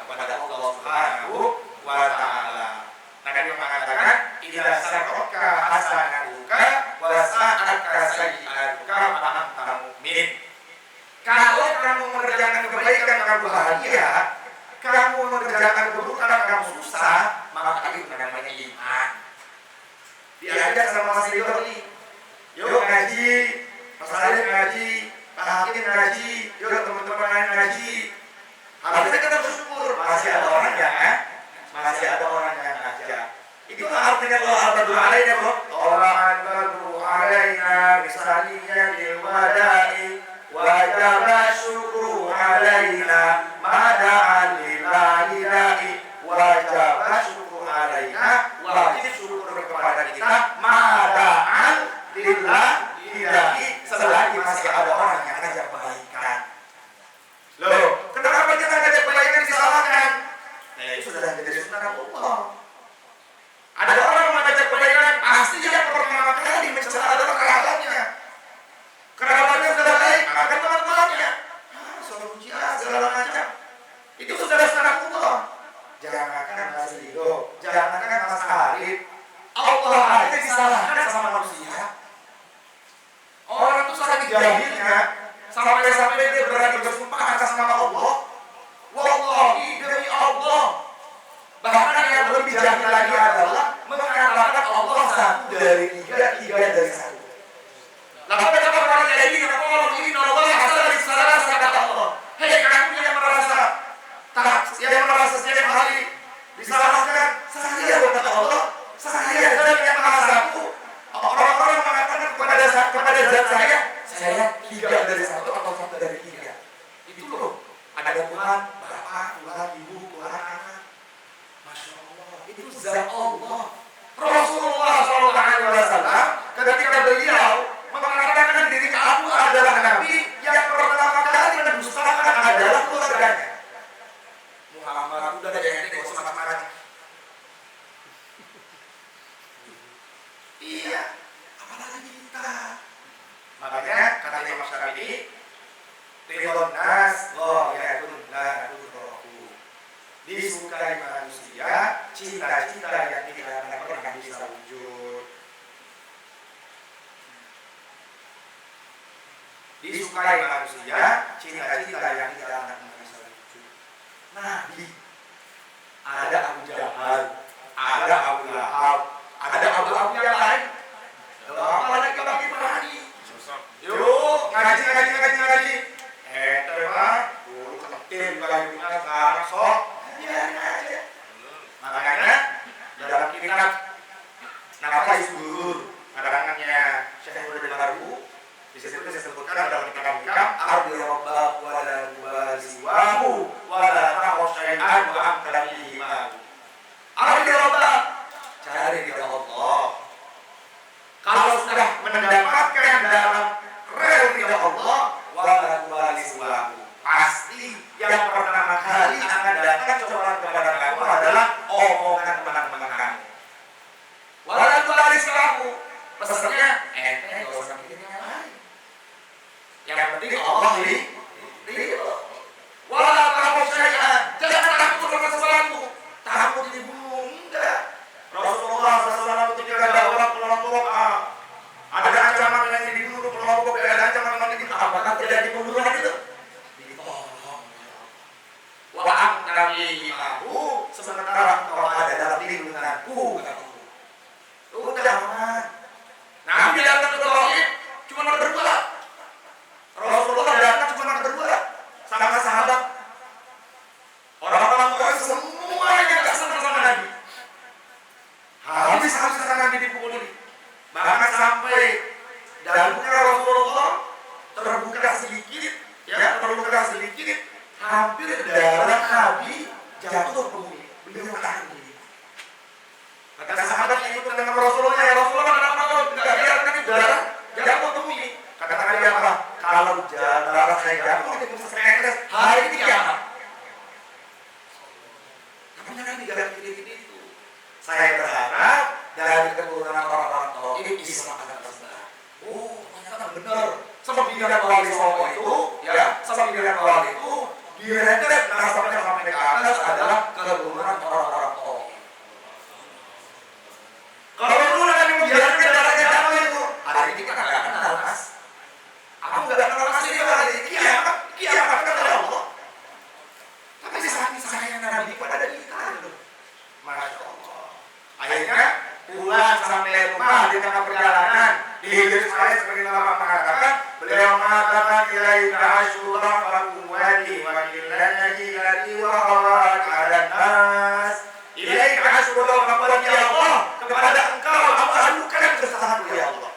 kepada Allah Subhanahu Wa Taala. Nabi mengatakan, idza sarraka hasanatuka wa sa'aka sayyi'atuka fa anta mu'min. Kalau kamu mengerjakan kebaikan kamu bahagia, kamu mengerjakan keburukan kamu susah, maka itu namanya iman. Diajak sama Mas Ridho nih, yuk ngaji, Mas Arif ngaji, Pak Hakim ngaji, yuk teman-teman lain ngaji. Harusnya kita bersyukur masih ada orang yang ngajak. Itu artinya kalau al-badru alaina kok. Allah al-badru alaina misalnya diwada'i wajaba syukru alaina mada'an lillahi wajaba syukru alaina wajib syukur kepada kita mada'an lillahi selagi masih ada orang yang ngajak kebaikan. Loh, kenapa kita ngajak kebaikan disalahkan? Nah, itu sudah menjadi sunnah Allah. Ada orang mengajak kebaikan, pasti yang pertama kali mencela adalah kerabatnya. jahilnya sampai-sampai dia berani bersumpah atas nama Allah. Wallahi, demi Allah. Bahkan yang lebih jahil lagi adalah mengatakan Allah satu dari tiga, tiga dari satu. Lalu kata orang jadi kalau ini Allah asal salah kata Allah. Hei kamu yang merasa setiap hari disalahkan, saya kata Allah, saya zat yang maha satu. Orang-orang mengatakan kepada zat saya tiga dari satu atau satu dari tiga. Itu loh, ada Tuhan, Bapa, Tuhan, Ibu, Tuhan, Anak. Masya Allah, itu zat Allah. Rasulullah SAW ketika beliau mengatakan diri aku adalah Nabi, yang pertama kali mendustakan adalah keluarganya. Muhammad udah ada yang gak usah marah-marah. Iya, apalagi kita. Makanya kata Imam Syafi'i, ridhon nas ghayatun la tudraku. Disukai manusia cita-cita yang tidak akan pernah bisa wujud. Disukai manusia cita-cita yang tidak akan bisa wujud. Nabi, ada Abu Jahal, ada Abu Lahab, ada Abu yang lain. Apalagi bagi berani. Yuk, ngaji. Terima, guru ketim bajunya sekarang sok. Biarin aja. Makanya dalam kitab Nafai Sudur karangannya Syekh Muhammad Baru disebutkan dalam kitab Ardi Rabbah wala wasiwahu wala ta'usyai'an wa amkalihima. Ardi Rabbah, cari ridha Allah. Kalau sudah mendapatkan dalam rel ridha Allah, wala wasiwahu, pasti yang pertama kali akan datang cobaan kepada kamu adalah omongan teman-teman kamu. Wala wasiwahu, pesannya gak usah mikirin yang lain. Yang penting Allah ridho. Wala ta'usyai'an, jangan takut sama sesuatu. Takut dibunuh, enggak. Rasulullah SAW ketika dakwah kelompok ada ancaman yang dibunuh kelompok, ada ancaman yang dibunuh, apakah tidak dibunuh lagi itu? Ditolong. Wa amkali imahu, sementara engkau ada dalam lindunganku. Udah aman. Nabi datang ke Taif cuma berdua. Rasulullah datang cuma berdua sama sahabat. Orang-orang Quraisy semuanya gak senang sama Nabi. Habis-habisan Nabi dipukuli. Bahkan sampai dagunya Rasulullah terbuka sedikit, hampir darah Nabi jatuh ke bumi. Beliau tahan diri. Kata sahabat yang ikut dengan Rasulullah, ya Rasulullah, kenapa kau tidak biarkan itu darah jatuh ke bumi? Kata Nabi apa? Kalau darah saya jatuh itu bisa sepetes hari ini kiamat. Tapi Nabi tidak gini-gini itu. Saya berharap dari keturunan orang-orang Taif Islam akan tersebar. Oh, ternyata benar. Sembilan wali songo itu, ya, sembilan wali itu direndam nasabnya sampai ke atas adalah keturunan orang-orang Taif. Kalau dulu Nabi membiarkan darahnya jatuh itu, hari ini kan nggak kenal mas. Aku nggak kenal mas ini hari ini kiamat kata Allah. Tapi saking sayangnya Nabi pada kita itu, masya Allah. Akhirnya pulang sampai rumah di tengah perjalanan di Hijri saya sebagai ulama mengatakan, beliau mengatakan ilaika asyurah fakuwati wa illati lati wa hawat ala nas. Ilaika asyurah fakuwati ya Allah, kepada engkau aku adukan kesalahanku ya Allah.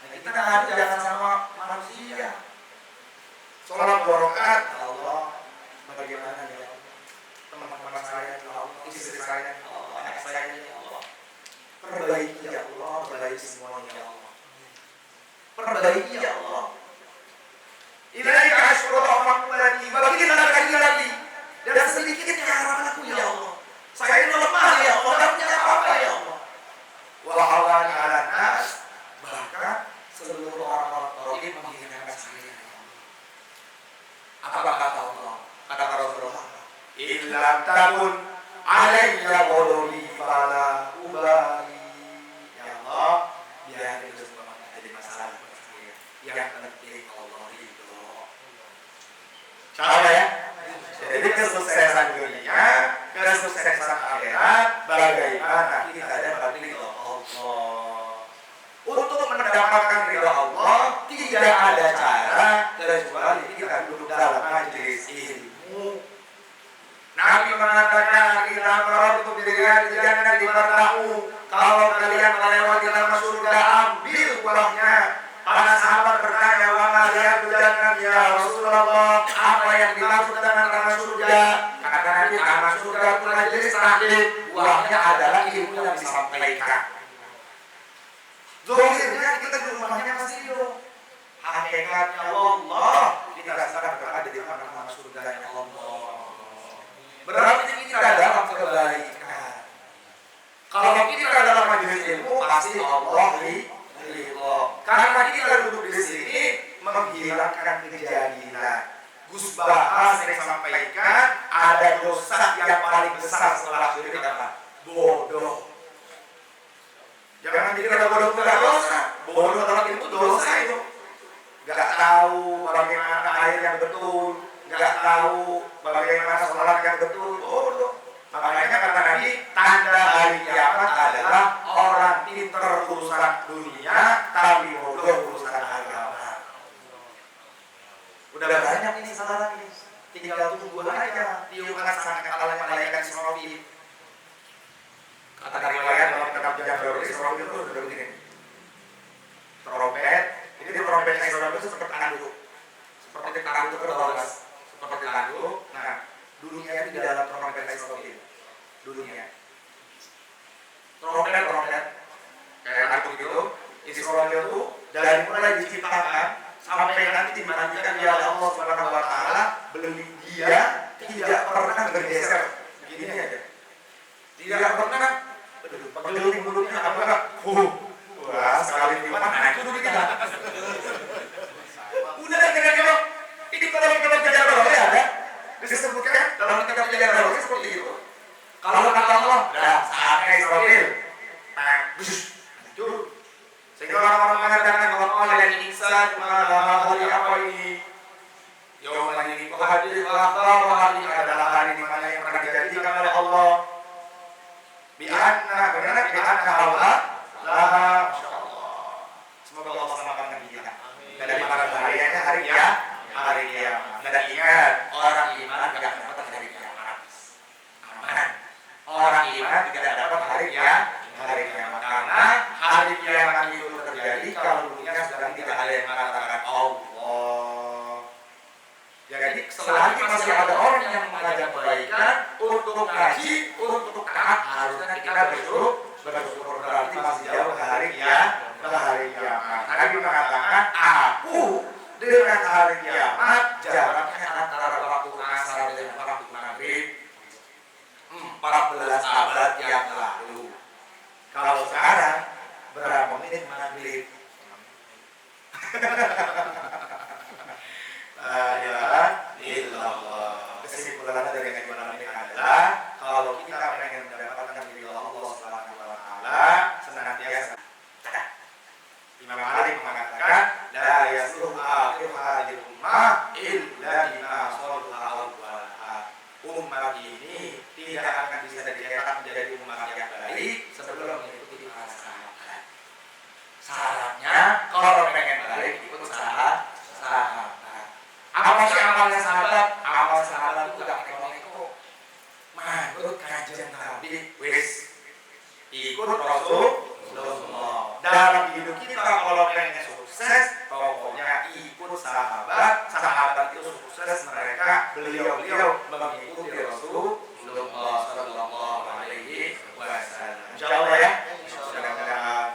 Nah, kita ngadu jangan sama manusia. Sholat 2 rakaat, Allah bagaimana ya teman-teman saya, ya Allah, istri saya, ya Allah, anak saya, ya Allah, perbaiki ya Allah, perbaiki semuanya ya Allah, perbaiki ya Allah. Ilaika asyurah fakuwati, bagilah lagi dan sedikitnya harapanku ya Allah. Saya ini lemah ya Allah, tidak punya apa-apa ya Allah. Wahawani ala nas, bahkan seluruh orang-orang Taif menghinakan saya ya Allah. Apa kata Allah? Kata Rasulullah, illam takun alayya ghadabi fala ubali. Ya Allah, biar itu semua jadi masalah buat saya. yang penting Allah ridho. Salah ya? Jadi kesuksesan dunia, kesuksesan akhirat, bagaimana kita dapat ridho Allah. Untuk mendapatkan ridho Allah, tidak ada cara kecuali kita duduk dalam majelis ilmu. Nabi mengatakan, "Idza marartum bi riyadil jannati fartahu." Kalau kalian melewati taman surga, ambil buahnya. Para sahabat bertanya, "Wa ma riyadul jannati ya Rasulullah?" Apa yang dimaksud dengan taman surga? Kata Nabi, taman surga itu majelis taklim, buahnya adalah ilmu yang disampaikan. Zahirnya kita di rumahnya masih hidup. Hakikatnya Allah kita sedang berada di taman surganya Allah. Berarti kita dalam kebaikan. Kalau kita dalam majelis ilmu pasti Allah ridho. Karena kita duduk di sini menghilangkan kejadian. Gus Baha sering sampaikan ada dosa yang paling besar setelah syirik apa? Bodoh. Jangan dikira bodoh itu tidak dosa. Bodoh dalam itu dosa itu. Gak tahu bagaimana air yang betul, gak tahu bagaimana sholat yang betul, bodoh. Makanya kata Nabi, tanda hari kiamat adalah orang pintar urusan dunia, tapi bodoh urusan agama. Udah banyak ini sekarang ini, tinggal tunggu aja tiupan sangkakala malaikat Israfil. Kata riwayat dalam kitab Jabir Israfil itu sudah begini. Trompet, ini di trompet Israfil itu seperti tanduk. Seperti tanduk terbalas, seperti tanduk. Nah, dunia itu di dalam trompet Israfil. Dunia. Trompet kayak tanduk gitu. Israfil itu dari mulai diciptakan sampai nanti dimandikan ya Allah Subhanahu wa taala, dia tidak pernah bergeser. Begini aja. Tidak pernah pegel mulutnya apa enggak? Wah, sekali di mana itu dulu kita. Udah kira-kira ini kalau kita belajar rohani ada disebutkan dalam kitab belajar rohani seperti itu. Kalau kata Allah, dah saatnya Israfil. Hancur. Sehingga orang-orang mengatakan bahwa Allah yang insan hari apa ini? Yaumul ini hadir hari ini adalah hari di mana yang pernah dijanjikan oleh Allah. Bi'anna Allah laha masyaallah. Semoga Allah selamatkan kita dari para bahayanya hari kiamat. Dan ingat, orang iman tidak dapat hari kiamat. Aman. Orang iman tidak dapat hari kiamat. Karena hari kiamat itu terjadi kalau dunia sedang tidak ada yang mengatakan Allah. Jadi selagi masih ada orang yang mengajak kebaikan untuk ngaji, untuk taat, harusnya kita bersyukur, berarti masih jauh ke hari kiamat. Nabi mengatakan, aku dengan hari kiamat jaraknya antara waktu asar dan waktu maghrib 14 abad yang lalu. Kalau sekarang berapa menit maghrib? La ilaha illallah. Kesimpulan dari ngaji malam ini adalah kalau kita pengen mendapatkan ridho Allah Subhanahu wa taala, senantiasa Imam Malik mengatakan la yasluhu akhir hadhihi ummah illa bima salaha awwalaha. Umat ini tidak akan bisa dicetak menjadi umat yang baik sebelum mengikuti para sahabat. Syaratnya kalau pengen baik ikut sahabat. Apa sih amalnya sahabat? Amal sahabat itu gak neko-neko. Manut kajian Nabi, wis ikut Rasulullah. Dalam hidup kita kalau pengen sukses, pokoknya ikut sahabat. Sahabat itu sukses mereka, beliau mengikuti Rasulullah sallallahu alaihi wasallam. Insyaallah ya. Mudah-mudahan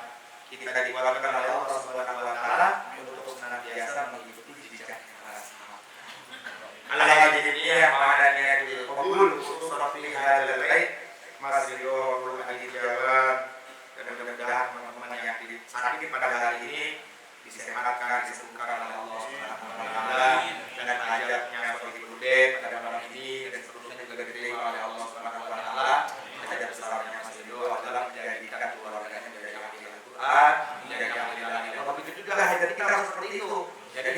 kita dikuatkan oleh Allah Subhanahu wa taala untuk senantiasa mengikuti jejak para sahabat. Allah ini yang mengadanya di qabul khusus fi hadzal bait masih belum dijawab. Dan mudah-mudahan teman-teman yang sakit pada hari ini disehatkan, disembuhkan oleh Allah Subhanahu wa taala dengan hajatnya seperti Bude pada malam ini dan seterusnya juga diterima oleh Allah Subhanahu wa taala. Hajat besarnya Mas Indo adalah menjadikan keluarganya menjadi ahli Al-Qur'an, menjadi ahli ilmu. Begitu juga hajat kita harus seperti itu.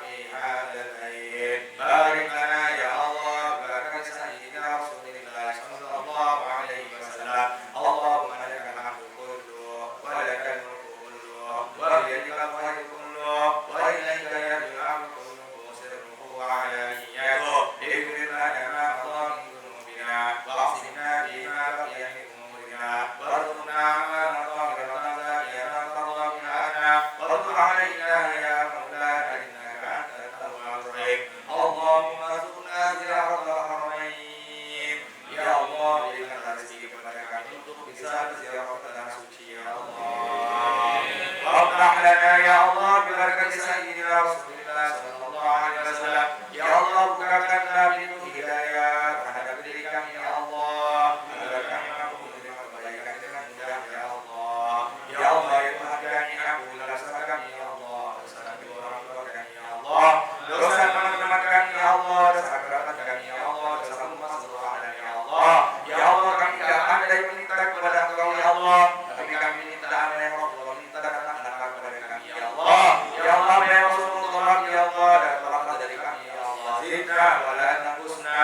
في هذا البيت بارك لنا يا الله ببركة سيدنا رسول الله صلى الله عليه وسلم اللهم لك الحمد كله ولك الملك كله وبيدك الخير كله وإليك يرجع الأمر كله سره وعلانيته اغفر لنا ما مضى من ذنوبنا واعصمنا فيما بقي من أمورنا وارزقنا أعمالا ظاهرة زاكية ترضى بها عنا وارض علينا يا مولانا إنك أنت التواب الرحيم اللهم ارزقنا زيارة الحرمين ya Allah berikanlah rezeki kepada kami untuk bisa berziarah ke tanah suci ya Allah. Waftah lana ya Allah bibarakati sayyidina Rasulullah sallallahu alaihi wasallam. Ya Allah bukakanlah pintu hidayah terhadap diri kami ya Allah agar kami mampu menerima kebaikan dengan mudah ya Allah. Ya Allah ya Tuhan kami ampunilah dosa kami ya Allah, dosa kedua orang tua kami ya Allah, dosa teman-teman kami ya Allah, dosa kerabat kami ya Allah, dosa umat seluruh alam ya Allah. Ya Allah kami tidak ada yang meminta kepada Engkau ya Allah, tapi kami minta apa yang Rasulullah minta dan anak-anak kepada kami ya Allah. Ya Allah apa yang Rasulullah ya Allah dan tolonglah dari kami ya Allah. Zidna wa la tanqusna,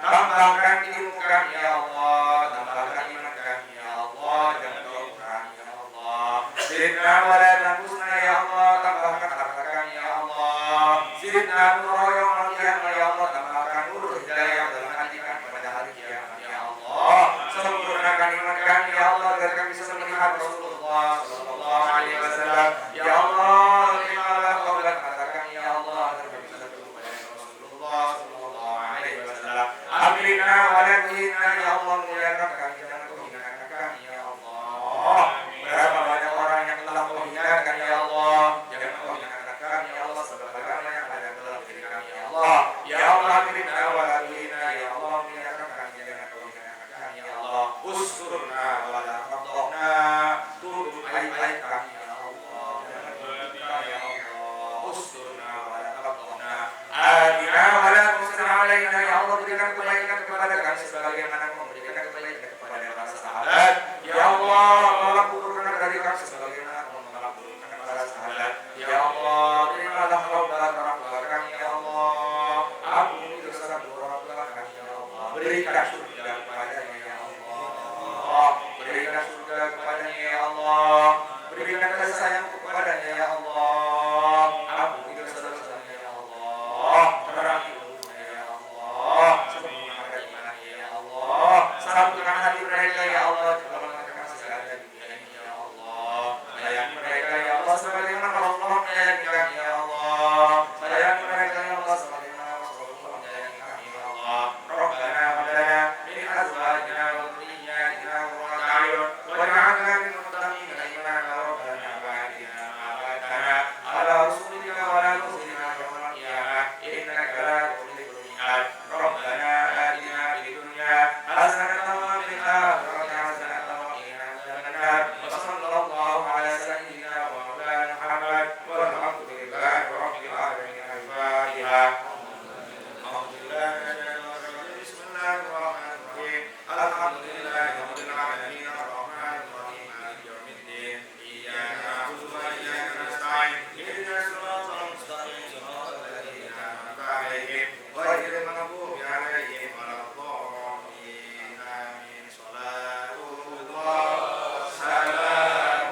tambahkan ilmu kami ya Allah, tambahkan iman kami ya Allah, dan tolong kami ya Allah. Zidna wa la tanqusna ya Allah, tambahkan harta kami ya Allah. Zidna nura yaumil qiyamah ya Allah, tambahkan nur hidayah dalam hati kami pada hari kiamat ya Allah. Sempurnakan iman kami ya Allah agar kami bisa melihat Rasulullah sallallahu alaihi wasallam. Ya Allah, terimalah qaulan kata kami ya Allah agar kami bisa bertemu pada Rasulullah sallallahu alaihi wasallam. Akhirna wa la tuhina ya Allah, muliakan kami dan kau hinakan kami ya Allah. Berapa banyak orang yang telah kau hinakan ya Allah, jangan kau hinakan kami ya Allah sebagaimana yang ada dalam diri kami ya Allah. Ya Allah, akhirna wa la tuhina ya Allah, muliakan kami dan kau hinakan kami ya Allah. Usturna wa la tafdhna, tutup aib-aib kami ya Allah, jangan tutup kami ya Allah. Usturna wa la tafdhna, atina wa la tusir alaina ya Allah, berikan kebaikan kepada kami sebagaimana kau memberikan kebaikan kepada para sahabat. Ya Allah, tolak burukkan dari kami sebagaimana kau menolak burukkan para sahabat. Ya Allah, terimalah taubat orang tua kami ya Allah, ampuni dosa orang tua kami ya Allah, berikan surga kepadanya ya Allah, berikan surga kepadanya ya Allah, berikan kasih sayang kepadanya ya Allah, ampuni dosa-dosanya ya Allah, terangi umurnya ya Allah, sempurnakan imannya ya Allah, satukan hati mereka ya Allah, jikalau mereka masih ada di dunia ini ya Allah, sayangi mereka ya Allah sebagaimana Rasulullah menyayangi kami ya Allah, sayangi mereka ya Allah sebagaimana Rasulullah menyayangi kami ya Allah. Rabbana hab lana min azwajina wa dhurriyyatina qurrata a'yun waj'alna lil muttaqina imama. Rabbana ba'athna ma ba'athna ala rasulika wa la tukhzina yawmal qiyamah innaka la tukhliful mi'ad. Rabbana atina fid dunya hasanatan wa fil akhirati hasanatan wa qina adzaban nar. Wa sallallahu ala sayyidina wa maulana Muhammad walhamdulillahi rabbil alamin. Al-Fatihah. Bismillahirrahmanirrahim. Alhamdulillahi rabbil alamin. Ar-Rahmanir Rahim. Maliki yaumiddin. Iyyaka na'budu wa iyyaka nasta'in. Ihdinas siratal mustaqim. Siratal ladzina an'amta 'alaihim ghairil maghdubi 'alaihim waladdallin. Amin. Salatullah salamullah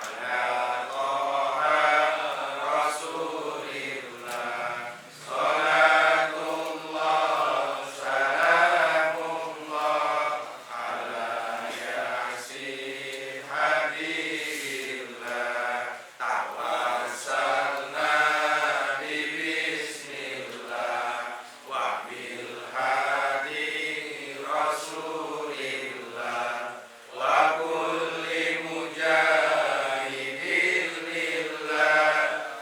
ala Taha Rasulillah. Salatullah salamullah ala Yasin Habibillah. Tawassalna bi bismillah wa bil hadi Rasulillah wa kulli mujahidin lillah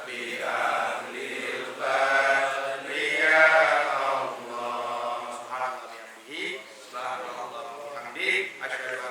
bi ahlil badri ya Allah. Subhanallah wa bihamdihi, subhanallah wa bihamdihi, asyhadu